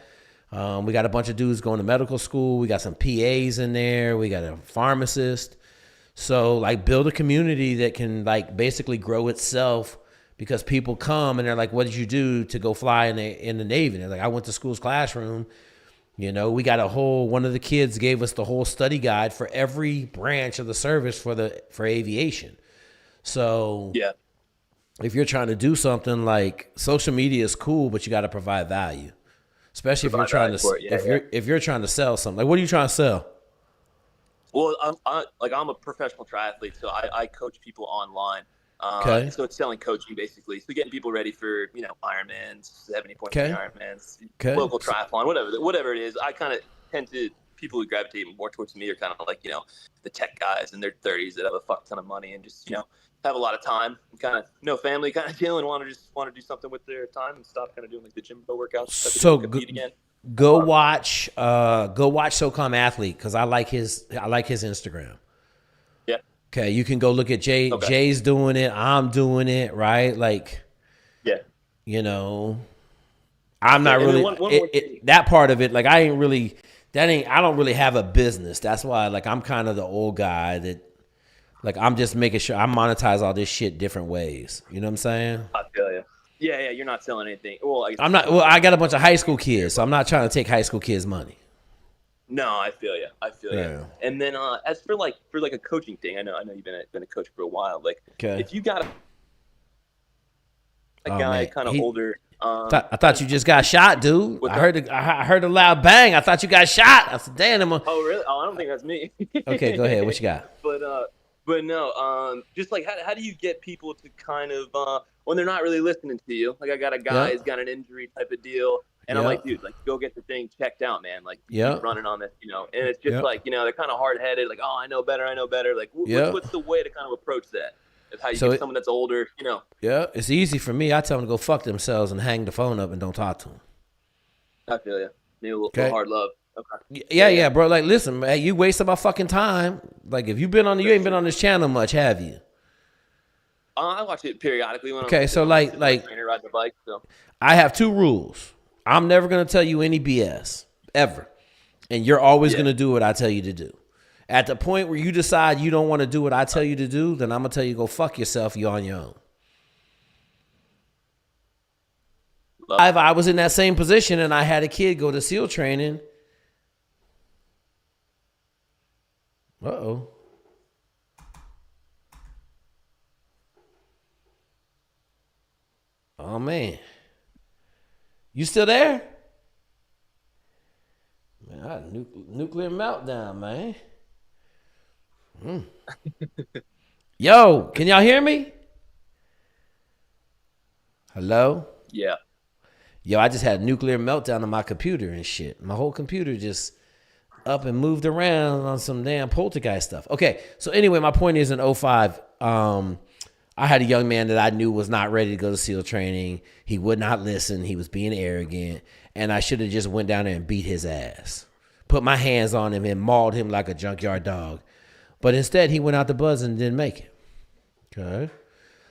We got a bunch of dudes going to medical school. We got some PAs in there. We got a pharmacist. So like build a community that can like basically grow itself, because people come and they're like, what did you do to go fly in the Navy? And they're like, I went to school's classroom. You know, we got one of the kids gave us the whole study guide for every branch of the service for aviation. So yeah, if you're trying to do something, like social media is cool, but you got to provide value, especially if you're trying to if you're trying to sell something. Like, what are you trying to sell? Well, I'm a professional triathlete, so I coach people online. So it's selling coaching basically. So getting people ready for, you know, Ironmans, 70.3 Ironmans, local triathlon, whatever it is. I kind of tend to, people who gravitate more towards me are kind of like, you know, the tech guys in their 30s that have a fuck ton of money and just, you know, have a lot of time and kind of no family kind of deal and want to do something with their time and stop kind of doing like the gym workouts. So go watch SoCom Athlete, because I like his Instagram. Yeah. Okay, you can go look at Jay. Okay. Jay's doing it. I'm doing it. Right, like. Yeah. You know, I'm not really that part of it. Like I don't really have a business. That's why like I'm kind of the old guy that. Like, I'm just making sure I monetize all this shit different ways. You know what I'm saying? I feel you. Yeah, you're not selling anything. Well, I got a bunch of high school kids, so I'm not trying to take high school kids' money. No, I feel you. Yeah. And then as for a coaching thing, I know you've been a coach for a while. Like, if you got a guy kind of older. I thought you just got shot, dude. I heard a loud bang. I thought you got shot. I said, damn. Oh, really? Oh, I don't think that's me. Okay, go ahead. What you got? But no, just like how do you get people to kind of when they're not really listening to you? Like I got a guy who's got an injury type of deal, and I'm like, dude, like go get the thing checked out, man. Like keep running on this, you know. And it's just like, you know, they're kind of hard headed, like, oh, I know better. Like, what's the way to kind of approach that? Of how you get someone that's older, you know? Yeah, it's easy for me. I tell them to go fuck themselves and hang the phone up and don't talk to them. I feel you. Need a little hard love. Okay. Yeah, bro. Like, listen, man, you wasted my fucking time. Like, if you ain't been on this channel much, have you? I watch it periodically when I'm so like ride the bike. So I have two rules. I'm never gonna tell you any BS ever, and you're always gonna do what I tell you to do. At the point where you decide you don't want to do what I tell you to do, then I'm gonna tell you go fuck yourself. You're on your own. If I was in that same position and I had a kid go to SEAL training. Uh-oh. man. You still there? Man, I had a nuclear meltdown, man. Yo, can y'all hear me? Hello? Yeah. Yo, I just had a nuclear meltdown on my computer and shit. My whole computer just up and moved around on some damn poltergeist stuff. Okay, so anyway, my point is in 05, I had a young man that I knew was not ready to go to SEAL training. He would not listen. He was being arrogant. And I should have just went down there and beat his ass. Put my hands on him and mauled him like a junkyard dog. But instead, he went out the buzz and didn't make it. Okay.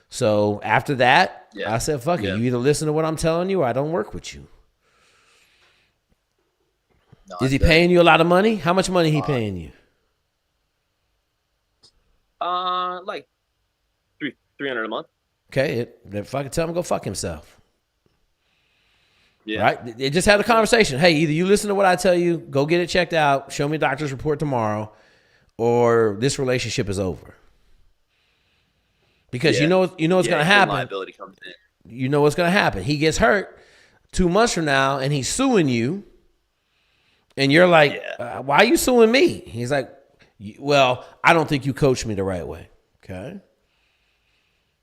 So after that, I said, fuck it. You either listen to what I'm telling you or I don't work with you. No, is he paying you a lot of money? How much money he paying you? Like $300 a month. Okay, then fucking tell him to go fuck himself. Yeah. Right? They just had a conversation. Hey, either you listen to what I tell you, go get it checked out, show me a doctor's report tomorrow, or this relationship is over. Because you know what's going to happen. Liability comes in. You know what's going to happen. He gets hurt 2 months from now, and he's suing you, and you're like, why are you suing me? He's like, well, I don't think you coached me the right way. Okay.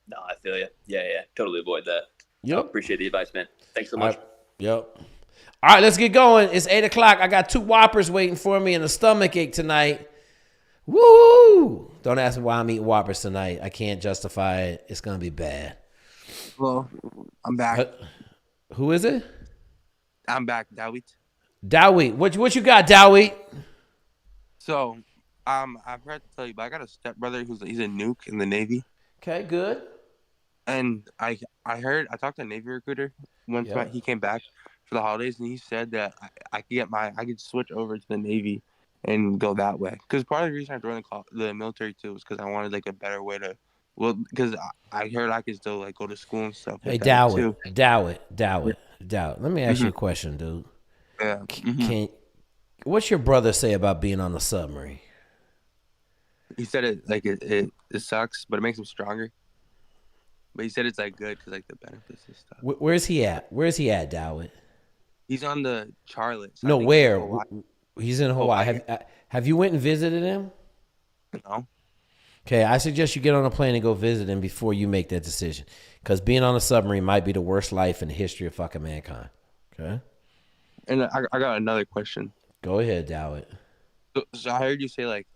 No, I feel you. Yeah. Totally avoid that. Yep. I appreciate the advice, man. Thanks so much. Yep. All right, let's get going. It's 8 o'clock. I got 2 Whoppers waiting for me and a stomach ache tonight. Woo! Don't ask me why I'm eating Whoppers tonight. I can't justify it. It's going to be bad. Well, I'm back. Who is it? I'm back, Dawit. Dawit. What you got, Dawit? So, I've heard to tell you, but I got a stepbrother he's a nuke in the Navy. Okay, good. And I talked to a Navy recruiter once. He came back for the holidays, and he said that I could switch over to the Navy and go that way. Because part of the reason I joined the military too was because I wanted like a better way to. Well, because I heard I could still like go to school and stuff. Hey, like Dawit. Let me ask you a question, dude. Yeah. What's your brother say about being on the submarine? He said it sucks, but it makes him stronger. But he said it's like good because like the benefits and stuff. Where's he at, Dawit? He's on the Charlotte. So no, where? He's in Hawaii. Have you went and visited him? No. Okay, I suggest you get on a plane and go visit him before you make that decision. Because being on a submarine might be the worst life in the history of fucking mankind. Okay? And I got another question. Go ahead, Dawit. So I heard you say like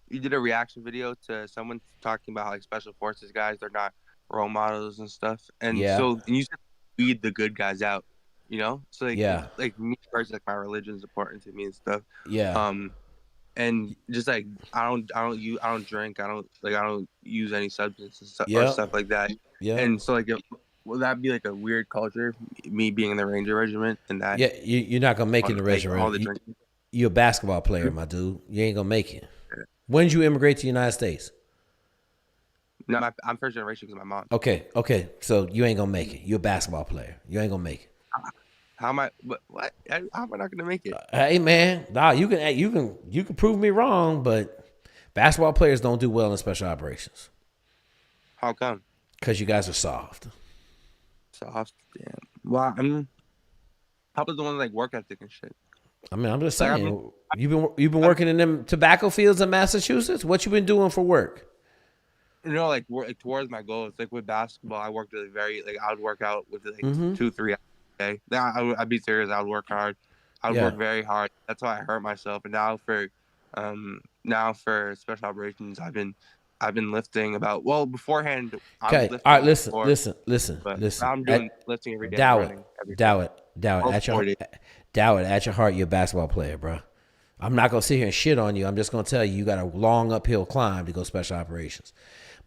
you did a reaction video to someone talking about how like special forces guys, they're not role models and stuff. And so you said weed the good guys out, you know? So like me personally, like my religion is important to me and stuff. Yeah. And just like I don't drink, I don't use any substance and stuff or stuff like that. Yeah. And so like will that be like a weird culture, me being in the Ranger Regiment and that? Yeah, you're not gonna make it in the regiment. You're a basketball player, my dude. You ain't gonna make it. When did you immigrate to the United States? No, I'm first generation because of my mom. Okay. So you ain't gonna make it. You're a basketball player. You ain't gonna make it. How am I? What? How am I not gonna make it? Hey man, you can prove me wrong, but basketball players don't do well in special operations. How come? Because you guys are soft. Soft, damn. Well, I mean, how about the ones like work ethic and shit? I mean, I'm just saying. You've been working in them tobacco fields in Massachusetts. What you been doing for work? You know, like towards my goals. Like with basketball, I worked really I would work out with like 2-3 hours a day. I'd be serious. I would work hard. I would work very hard. That's why I hurt myself. And now for special operations, I've been lifting about beforehand. Okay. All right. Listen. I'm doing lifting every day. Dawit. At your heart, you're a basketball player, bro. I'm not gonna sit here and shit on you. I'm just gonna tell you got a long uphill climb to go special operations.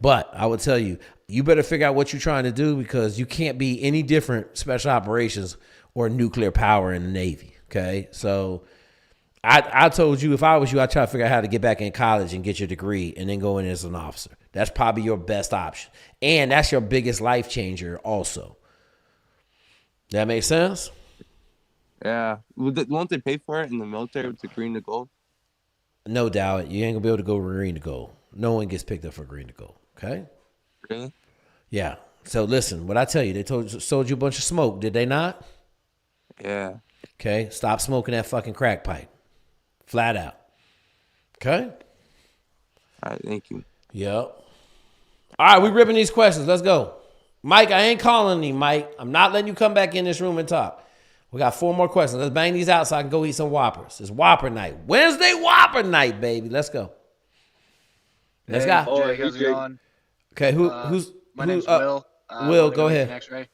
But I would tell you better figure out what you're trying to do because you can't be any different special operations or nuclear power in the Navy. Okay, so I told you if I was you, I'd try to figure out how to get back in college and get your degree and then go in as an officer. That's probably your best option, and that's your biggest life changer also. That makes sense? Yeah. Won't they pay for it in the military with the green to gold? No doubt. You ain't going to be able to go green to gold. No one gets picked up for green to gold. Okay? Really? Yeah. So listen, what I tell you, they sold you a bunch of smoke, did they not? Yeah. Okay, stop smoking that fucking crack pipe. Flat out. Okay? All right, thank you. Yep. All right, we ripping these questions. Let's go. Mike, I ain't calling you, Mike. I'm not letting you come back in this room and talk. We got 4 more questions. Let's bang these out so I can go eat some Whoppers. It's Whopper night. Wednesday Whopper night, baby. Let's go. Let's go. Oh, Jake, how's it going? Okay, who's my name's Will. Will, go ahead. X-ray.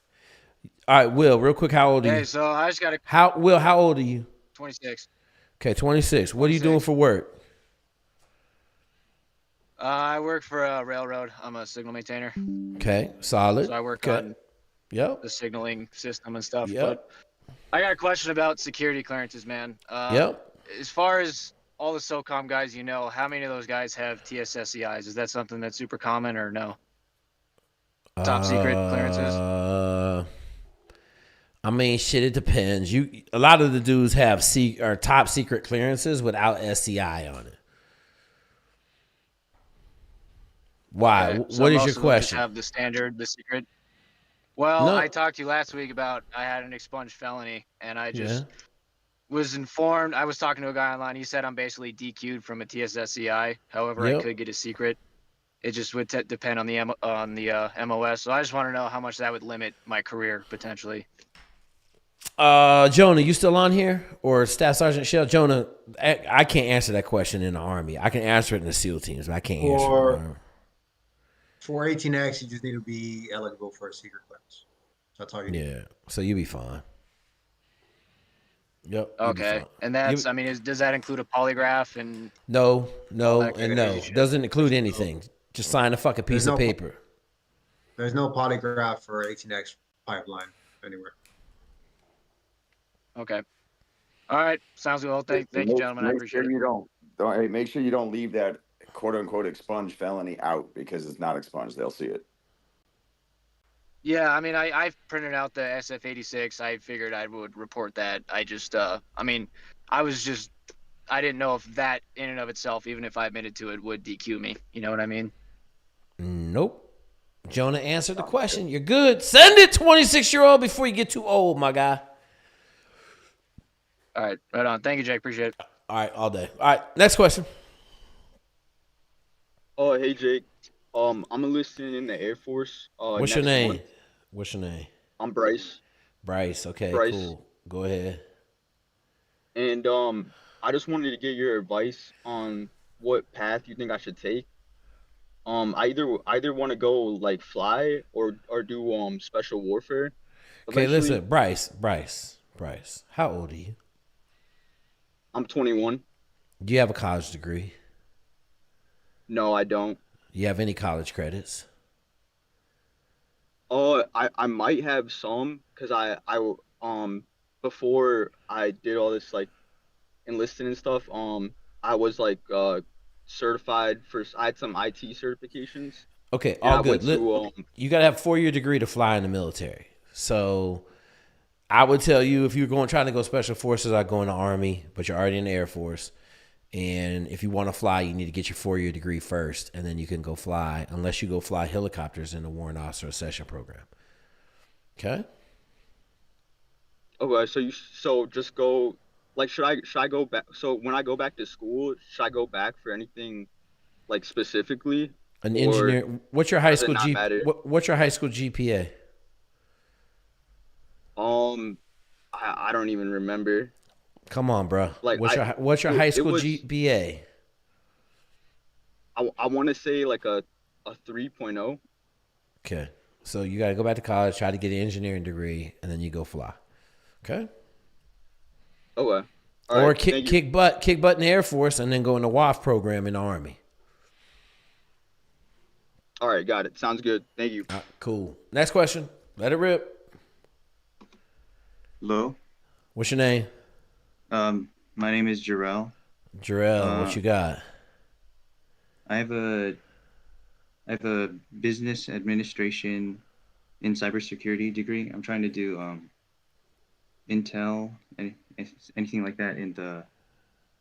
All right, Will, real quick, how old are you? Hey, so I just got a how old are you? 26. Okay, 26. What are you doing for work? I work for a railroad. I'm a signal maintainer. Okay, solid. So I work on the signaling system and stuff. Yep. But I got a question about security clearances, man. Yep. As far as all the SOCOM guys you know, how many of those guys have TSSCIs? Is that something that's super common or no? Top secret clearances? I mean, shit, it depends. A lot of the dudes have top secret clearances without SCI on it. Why? Okay, so what is most your of them question? just have the standard, the secret. Well, No. I talked to you last week about I had an expunged felony, and I just was informed. I was talking to a guy online. He said I'm basically DQ'd from a TSSCI. However, I could get a secret. It just would depend on the MOS. So I just want to know how much that would limit my career potentially. Jonah, you still on here? Or Staff Sergeant Shell? Jonah, I can't answer that question in the Army. I can answer it in the SEAL teams, but I can't answer it in the Army. For 18X, you just need to be eligible for a secret clearance. That's all you need. Yeah, so you'll be fine. Yep. Okay, and that's does that include a polygraph and? No, and no. Doesn't include anything. Just sign a fucking piece of paper. There's no polygraph for 18X pipeline anywhere. Okay. All right. Sounds good. Well, thank you, gentlemen. I appreciate it. Make sure you don't leave that quote unquote expunged felony out because it's not expunged. They'll see it. Yeah, I mean, I've printed out the SF-86. I figured I would report that. I just, I didn't know if that in and of itself, even if I admitted to it, would DQ me. You know what I mean? Nope. Jonah answered the question. You're good. Send it, 26-year-old, before you get too old, my guy. All right. Right on. Thank you, Jake. Appreciate it. All right. All day. All right. Next question. Oh, hey, Jake. I'm enlisted in the Air Force. What's your name? What's your name? I'm Bryce. Bryce. Okay, Bryce. Cool. Go ahead. And I just wanted to get your advice on what path you think I should take. I either want to go like fly or do special warfare. Okay, listen, Bryce. How old are you? I'm 21. Do you have a college degree? No, I don't. Do you have any college credits? Oh, I might have some because I before I did all this like enlisted and stuff, I was like certified for, I had some IT certifications. Okay, all good. You got to have a 4-year degree to fly in the military. So I would tell you if you're trying to go special forces, I'd go in the Army, but you're already in the Air Force. And if you want to fly, you need to get your 4-year degree first, and then you can go fly, unless you go fly helicopters in the Warrant Officer Accession Program. Okay? Okay, so just go, like, should I go back? So when I go back to school, should I go back for anything, like, specifically? An engineer. What's your high school What's your high school GPA? I don't even remember. Come on, bro. Like, what's your high school GPA? I want to say like a 3.0. Okay, so you got to go back to college, try to get an engineering degree, and then you go fly. Okay. Okay. Or kick butt in the Air Force, and then go in the WAF program in the Army. All right, got it. Sounds good. Thank you. Cool. Next question. Let it rip. Hello. What's your name? My name is Jorel. Jorel, what you got? I have a business administration in cybersecurity degree. I'm trying to do Intel, anything like that in the,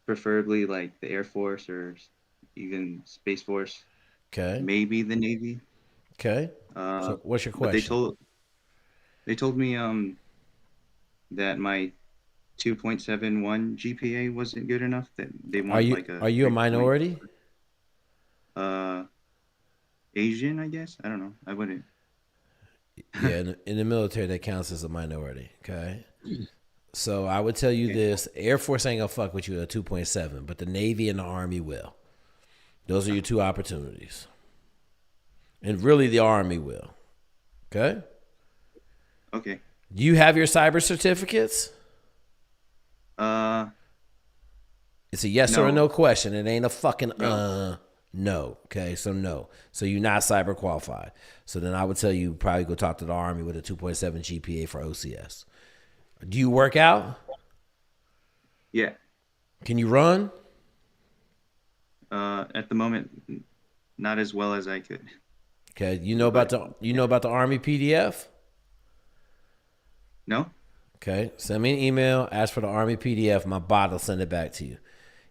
preferably like the Air Force or even Space Force. Okay. Maybe the Navy. Okay. So what's your But question? they told me that my 2.71 GPA wasn't good enough. That they want like a. Are you a minority? Asian, I guess. I don't know. I wouldn't. Yeah, in the military, that counts as a minority. Okay. So I would tell you this: Air Force ain't gonna fuck with you at 2.7, but the Navy and the Army will. Those are your two opportunities, and really, the Army will. Okay. Okay. Do you have your cyber certificates? It's a yes or a no question. It ain't a fucking no. Okay, so no. So you're not cyber qualified. So then I would tell you probably go talk to the Army with a 2.7 GPA for OCS. Do you work out? Yeah. Can you run? At the moment, not as well as I could. Okay. You know about the Army PDF? No. Okay. Send me an email. Ask for the Army PDF. My bot will send it back to you.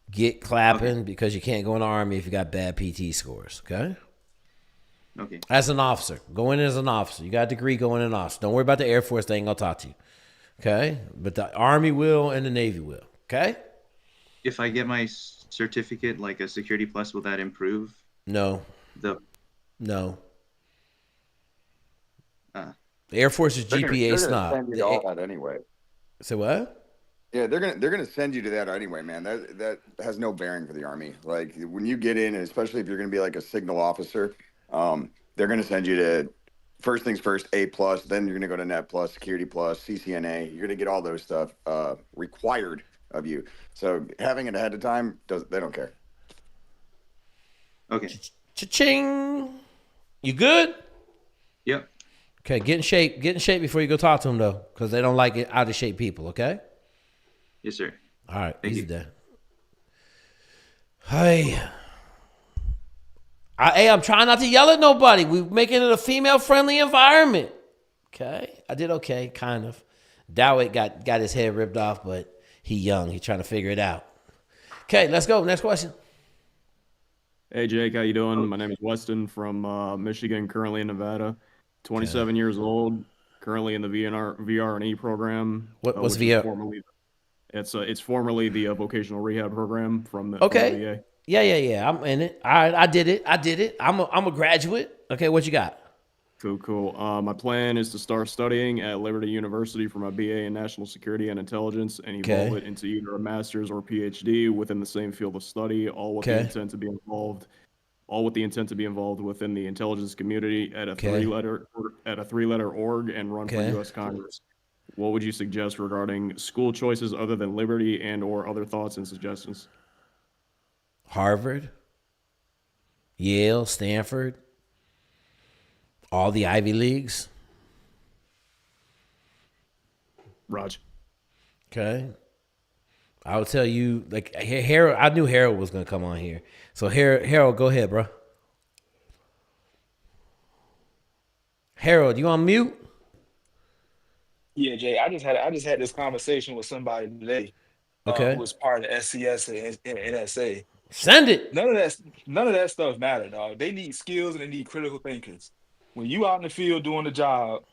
Get clapping because you can't go in the Army if you got bad PT scores. Okay. Okay. As an officer, go in as an officer. You got a degree, go in as an officer. Don't worry about the Air Force. They ain't gonna talk to you. Okay. But the Army will and the Navy will. Okay. If I get my certificate, like a Security Plus, will that improve? No. No. The Air Force is GPA snob. Send you to all that anyway. Say what? Yeah, they're gonna send you to that anyway, man. That has no bearing for the Army. Like when you get in, and especially if you're gonna be like a signal officer, they're gonna send you to first things first, A plus. Then you're gonna go to Net Plus, Security Plus, CCNA. You're gonna get all those stuff required of you. So having it ahead of time, they don't care. Okay. Cha-ching. You good? Yep. Okay, get in shape. Get in shape before you go talk to them, though, because they don't like it out of shape people, okay? Yes, sir. All right, Thank easy you. there. Hey. I'm trying not to yell at nobody. We're making it a female-friendly environment. Okay? I did okay, kind of. Dawit got his head ripped off, but he young. He's trying to figure it out. Okay, let's go. Next question. Hey, Jake. How you doing? My name is Weston from Michigan, currently in Nevada. 27 years old, currently in the VR&E program. What's VR? It's formerly the vocational rehab program from the VA. Yeah. I'm in it. I did it. I'm a graduate. Okay, what you got? Cool. My plan is to start studying at Liberty University for my BA in National Security and Intelligence and evolve it into either a master's or PhD within the same field of study, all with the intent to be involved within the intelligence community at a three-letter org and run for U.S. Congress. What would you suggest regarding school choices other than Liberty and/or other thoughts and suggestions? Harvard, Yale, Stanford, all the Ivy Leagues. Raj. Okay. I would tell you, like, Harold. I knew Harold was gonna come on here. So Harold, go ahead, bro. Harold, you on mute? Yeah, Jay. I just had this conversation with somebody today. Who was part of SCS and NSA. Send it. None of that stuff matter, dog. They need skills and they need critical thinkers. When you out in the field doing the job,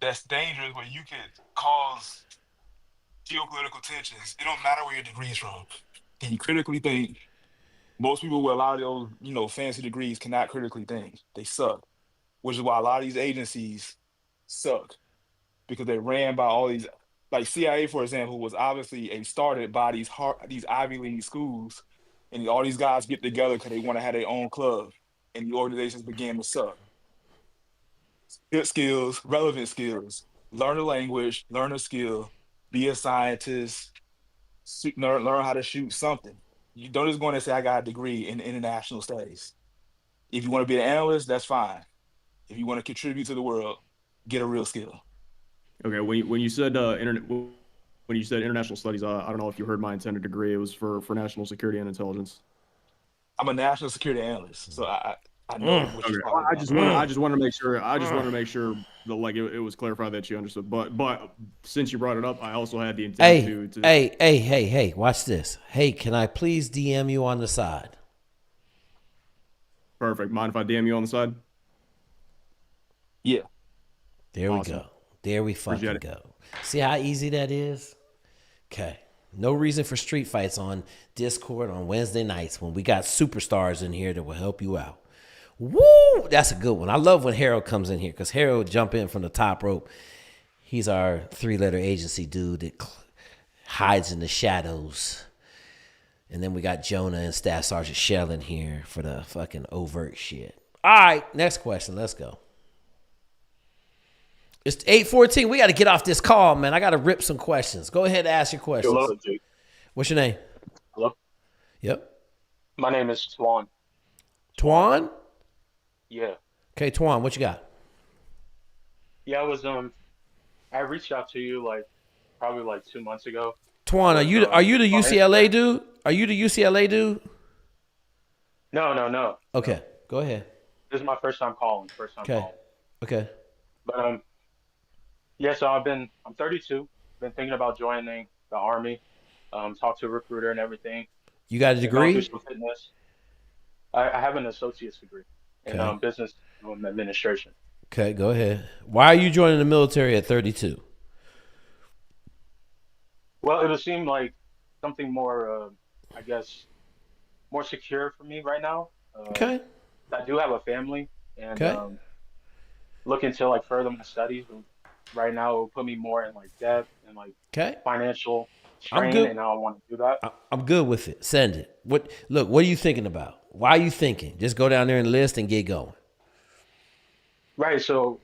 that's dangerous. Where you could cause geopolitical tensions. It don't matter where your degree's from. Can you critically think? Most people with a lot of those, fancy degrees cannot critically think. They suck. Which is why a lot of these agencies suck. Because they ran by all these, like CIA, for example, was obviously started by these Ivy League schools, and all these guys get together because they want to have their own club, and the organizations began to suck. Good skills, relevant skills, learn a language, learn a skill, be a scientist, learn how to shoot something. You don't just go in and say, I got a degree in international studies. If you want to be an analyst, that's fine. If you want to contribute to the world, get a real skill. Okay, when you said international studies, I don't know if you heard my intended degree. It was for national security and intelligence. I'm a national security analyst, so I know what you're talking about. I just wanted to make sure. That it was clarified that you understood. But since you brought it up, I also had the intent to. Hey! Watch this. Hey, can I please DM you on the side? Perfect. Mind if I DM you on the side? Yeah. There we Awesome. go. There we fucking Appreciate go. See how easy that is? Okay. No reason for street fights on Discord on Wednesday nights when we got superstars in here that will help you out. Woo! That's a good one. I love when Harold comes in here because Harold jump in from the top rope. He's our 3-letter agency dude that hides in the shadows. And then we got Jonah and Staff Sergeant Shell in here for the fucking overt shit. All right, next question. Let's go. It's 8:14. We got to get off this call, man. I got to rip some questions. Go ahead and ask your questions. Hello. What's your name? Hello. Yep. My name is Twan. Twan? Yeah. Okay, Twan, what you got? Yeah, I reached out to you probably 2 months ago. Twan, are you the UCLA dude? Are you the UCLA dude? No. Okay, go ahead. This is my first time calling. Okay. But yeah, so I'm 32. Been thinking about joining the Army. Talked to a recruiter and everything. You got a degree? Do some fitness. I have an associate's degree in business administration. Okay, go ahead. Why are you joining the military at 32? Well, it would seem like something more, I guess, more secure for me right now. Okay. I do have a family, and looking to further my studies. Right now, it will put me more in debt and financial strain, and I don't want to do that. I'm good with it. Send it. What are you thinking about? Why are you thinking? Just go down there and enlist and get going. Right. So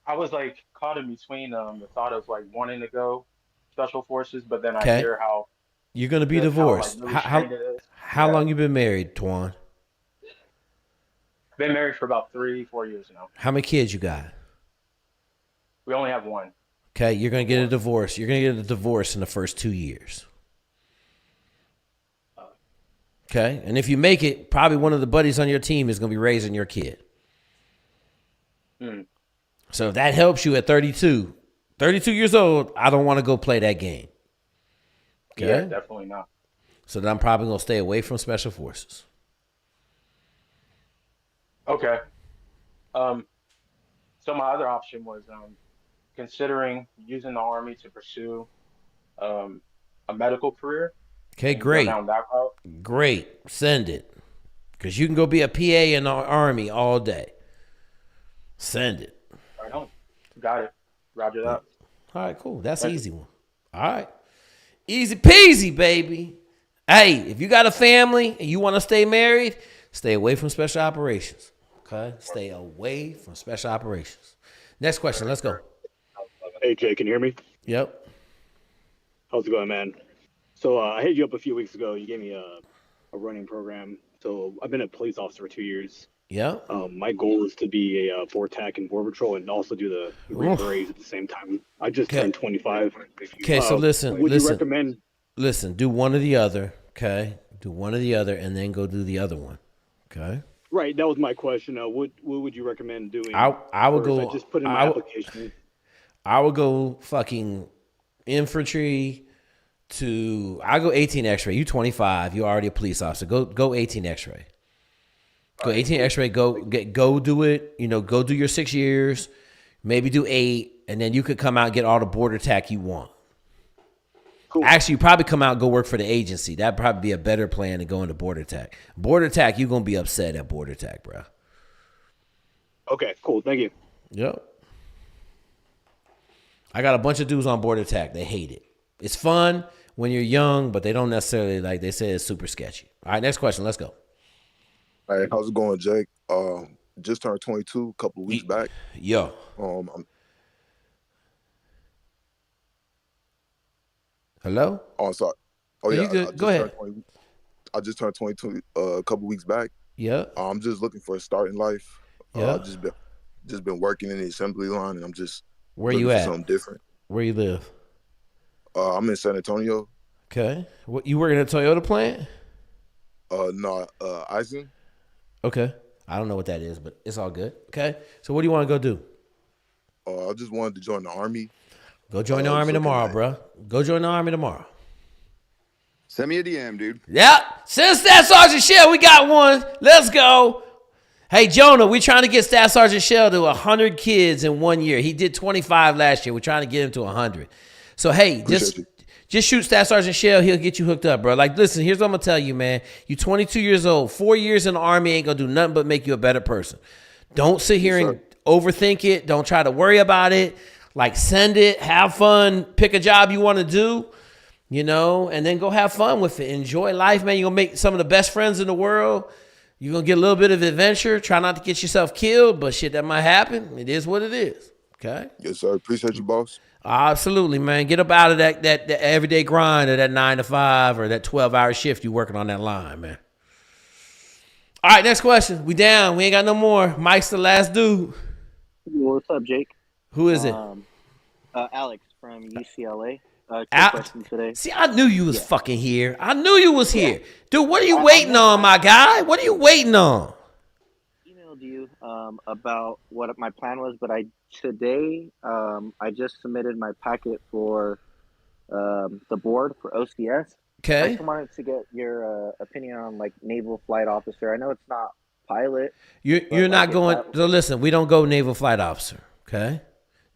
I was caught in between the thought of wanting to go special forces, but then I hear how you're going to be divorced. How long you been married, Twan? Been married for about 3-4 years now. How many kids you got? We only have one. Okay, you're going to get a divorce. You're going to get a divorce in the first 2 years. Okay, and if you make it, probably one of the buddies on your team is going to be raising your kid. So if that helps you at 32 years old, I don't want to go play that game. Okay? Yeah, definitely not. So then I'm probably going to stay away from special forces. Okay. So my other option was considering using the Army to pursue a medical career. Okay, great. Down that route. Great. Send it. Because you can go be a PA in the Army all day. Send it. Right on. Got it. Roger that. All right, cool. That's an easy one. All right. Easy peasy, baby. Hey, if you got a family and you want to stay married, stay away from special operations. Okay? Stay away from special operations. Next question. Let's go. Hey, Jay, can you hear me? Yep. How's it going, man? So I hit you up a few weeks ago. You gave me a running program. So I've been a police officer for 2 years. Yeah. My goal is to be a board tac and border patrol and also do the Green Berets at the same time. I just turned 25. Okay, so listen. Would you recommend? Listen, do one or the other. Okay, do one or the other, and then go do the other one. Okay. Right, that was my question. What would you recommend doing? I would go. I just put in my application. I would go fucking infantry to. I go 18 X-ray. You 25. You already a police officer. Go 18 X-ray. Go 18 X-ray. Go do it. Go do your 6 years. Maybe do 8, and then you could come out and get all the border tac you want. Cool. Actually, you probably come out and go work for the agency. That'd probably be a better plan than going to border tac. Border tac, you're gonna be upset at border tac, bro. Okay, cool. Thank you. Yep. I got a bunch of dudes on border tac. They hate it. It's fun when you're young, but they don't necessarily like. They say it's super sketchy. All right, next question. Let's go. Hey, how's it going, Jake? Just turned 22 a couple of weeks back. Yo. Hello? Oh, sorry. Oh, yeah. You good? Go ahead. I just turned 22 a couple weeks back. Yeah. I'm just looking for a start in life. Yeah. Just been working in the assembly line, and I'm just where you at? Something different. Where you live? I'm in San Antonio. Okay. What you working at a Toyota plant? No, Eisen. Okay. I don't know what that is, but it's all good. Okay. So what do you want to go do? I just wanted to join the Army. Go join the Army tomorrow, bro. Go join the Army tomorrow. Send me a DM, dude. Yeah. Since that Sergeant Shell, we got one. Let's go. Hey, Jonah, we're trying to get Staff Sergeant Shell to 100 kids in 1 year. He did 25 last year. We're trying to get him to 100. So, hey, just shoot Staff Sergeant Shell. He'll get you hooked up, bro. Like, listen, here's what I'm going to tell you, man. You 22 years old. 4 years in the Army ain't going to do nothing but make you a better person. Don't sit here and overthink it. Don't try to worry about it. Like, send it. Have fun. Pick a job you want to do, you know, and then go have fun with it. Enjoy life, man. You're going to make some of the best friends in the world. You're going to get a little bit of adventure. Try not to get yourself killed, but shit, that might happen. It is what it is. Okay? Yes, sir. Appreciate you, boss. Absolutely, man. Get up out of that everyday grind or that 9 to 5 or that 12-hour shift you working on that line, man. All right, next question. We down. We ain't got no more. Mike's the last dude. What's up, Jake? Who is it? Alex from UCLA. Question today. See, I knew you was fucking here. I knew you was here. Dude, what are you waiting on, my guy? What are you waiting on? Emailed you about what my plan was, but today I just submitted my packet for the board for OCS. Okay. I just wanted to get your opinion on like naval flight officer. I know it's not pilot. You're not going. So listen, we don't go naval flight officer. Okay.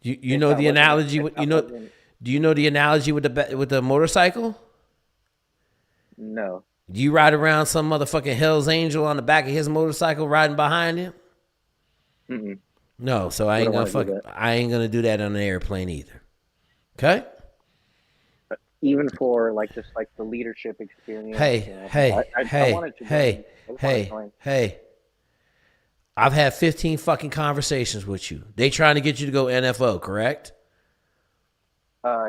You know the analogy. You know. Do you know the analogy with the motorcycle? No. Do you ride around some motherfucking Hell's Angel on the back of his motorcycle riding behind him? Mm-mm. No, so I ain't gonna do that on an airplane either. Okay? Even for like just like the leadership experience. Hey. I've had 15 fucking conversations with you. They trying to get you to go NFO, correct?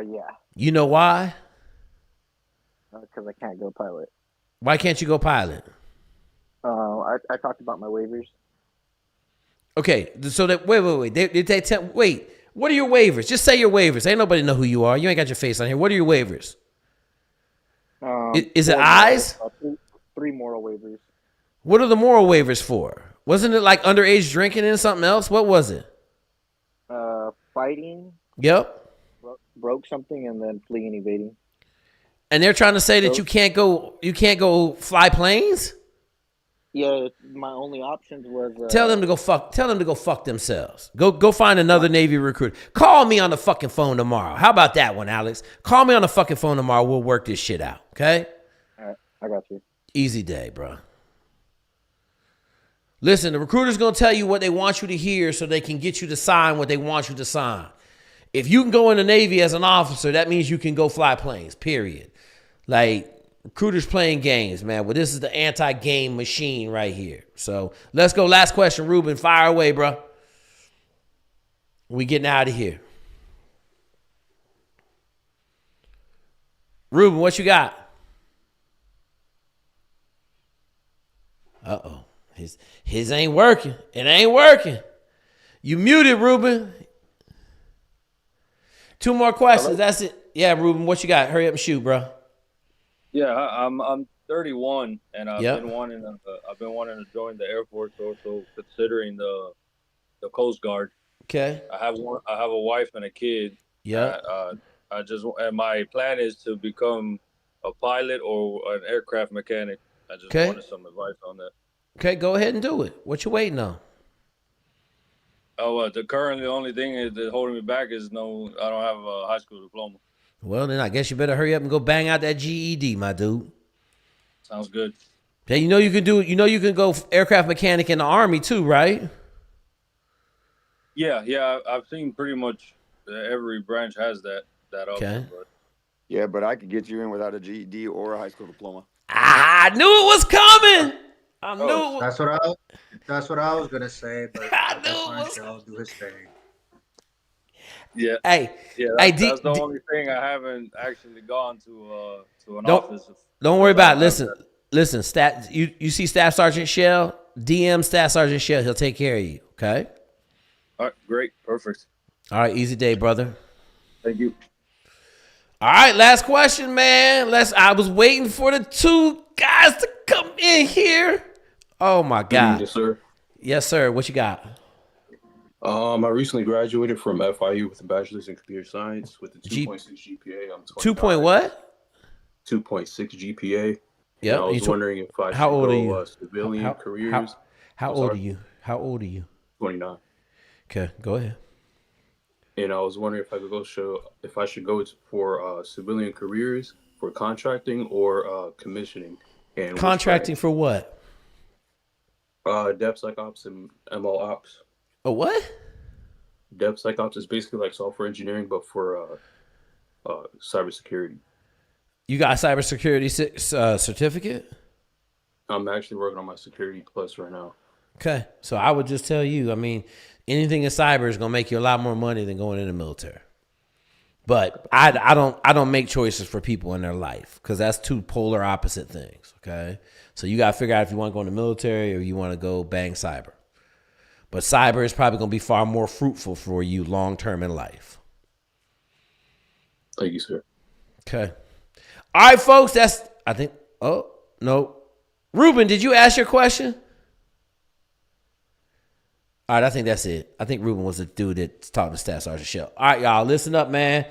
Yeah. You know why? Because I can't go pilot. Why can't you go pilot? I talked about my waivers. Okay, so that wait. Wait. What are your waivers? Just say your waivers. Ain't nobody know who you are. You ain't got your face on here. What are your waivers? Is it eyes? Three moral waivers. What are the moral waivers for? Wasn't it like underage drinking and something else? What was it? Fighting. Yep. Broke something and then fleeing, evading. And they're trying to say that you can't go fly planes? Yeah, my only options was tell them to go fuck themselves. Go find another Navy recruiter. Call me on the fucking phone tomorrow. How about that one, Alex? Call me on the fucking phone tomorrow. We'll work this shit out, okay? All right, I got you. Easy day, bro. Listen, the recruiter's going to tell you what they want you to hear so they can get you to sign what they want you to sign. If you can go in the Navy as an officer, that means you can go fly planes, period. Like, recruiters playing games, man. Well, this is the anti-game machine right here. So, let's go. Last question, Ruben. Fire away, bro. We getting out of here. Ruben, what you got? Uh-oh. His ain't working. It ain't working. You muted, Ruben. 2 more questions. Hello? That's it. Yeah, Ruben, what you got? Hurry up and shoot, bro. Yeah, I'm 31, and I've been wanting to join the Air Force, also considering the Coast Guard. Okay. I have a wife and a kid. Yeah. And my plan is to become a pilot or an aircraft mechanic. I just wanted some advice on that. Okay, go ahead and do it. What you waiting on? Oh, the only thing that's holding me back is I don't have a high school diploma. Well, then I guess you better hurry up and go bang out that GED, my dude. Sounds good. Yeah, you know you can go aircraft mechanic in the Army too, right? Yeah, I've seen pretty much every branch has that option. Okay. Yeah, but I could get you in without a GED or a high school diploma. I knew it was coming. I knew it. That's what I was gonna say, but I knew it was. I'll do his thing. Yeah. Hey. Yeah. That's the only thing I haven't actually gone to an office. Don't worry about it. Listen. You see Staff Sergeant Shell? DM Staff Sergeant Shell. He'll take care of you. Okay. All right. Great. Perfect. All right. Easy day, brother. Thank you. All right. Last question, man. I was waiting for the 2 guys to come in here. Oh my God. Yes, sir. Yes, sir. What you got? I recently graduated from FIU with a bachelor's in computer science with a 2.6 GPA. I'm 2 point what? 2.6 GPA. Yeah. I was wondering if I should go civilian careers. How old are you? How old are you? 29. Okay, go ahead. And I was wondering if I should go for civilian careers, for contracting, or commissioning. And contracting for what? DevSecOps and ML Ops. Oh, what? DevSecOps is basically like software engineering, but for cybersecurity. You got a cybersecurity certificate? I'm actually working on my Security Plus right now. Okay, so I would just tell you, I mean, anything in cyber is gonna make you a lot more money than going in the military. But I don't make choices for people in their life because that's two polar opposite things. Okay, so you gotta figure out if you want to go in the military or you want to go bang cyber. But cyber is probably gonna be far more fruitful for you long term in life. Thank you, sir. Okay. All right, folks. Oh no, Ruben, did you ask your question? All right, I think that's it. I think Ruben was the dude that's talking to Staff Sergeant Shell. All right, y'all, listen up, man.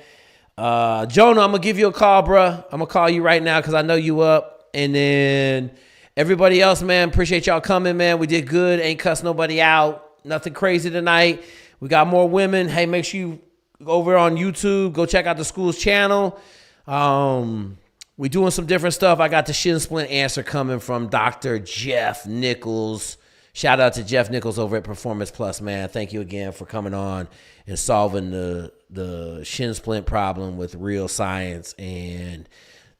Jonah, I'm going to give you a call, bro. I'm going to call you right now because I know you up. And then everybody else, man, appreciate y'all coming, man. We did good. Ain't cussed nobody out. Nothing crazy tonight. We got more women. Hey, make sure you go over on YouTube. Go check out the school's channel. We doing some different stuff. I got the shin splint answer coming from Dr. Jeff Nichols. Shout out to Jeff Nichols over at Performance Plus, man. Thank you again for coming on and solving the shin splint problem with real science and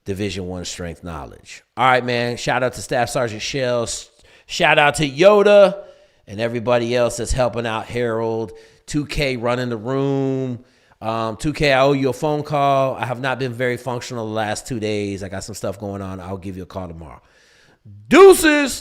Division I strength knowledge. All right, man. Shout out to Staff Sergeant Shells. Shout out to Yoda and everybody else that's helping out. Harold, 2K running the room. 2K, I owe you a phone call. I have not been very functional the last 2 days. I got some stuff going on. I'll give you a call tomorrow. Deuces.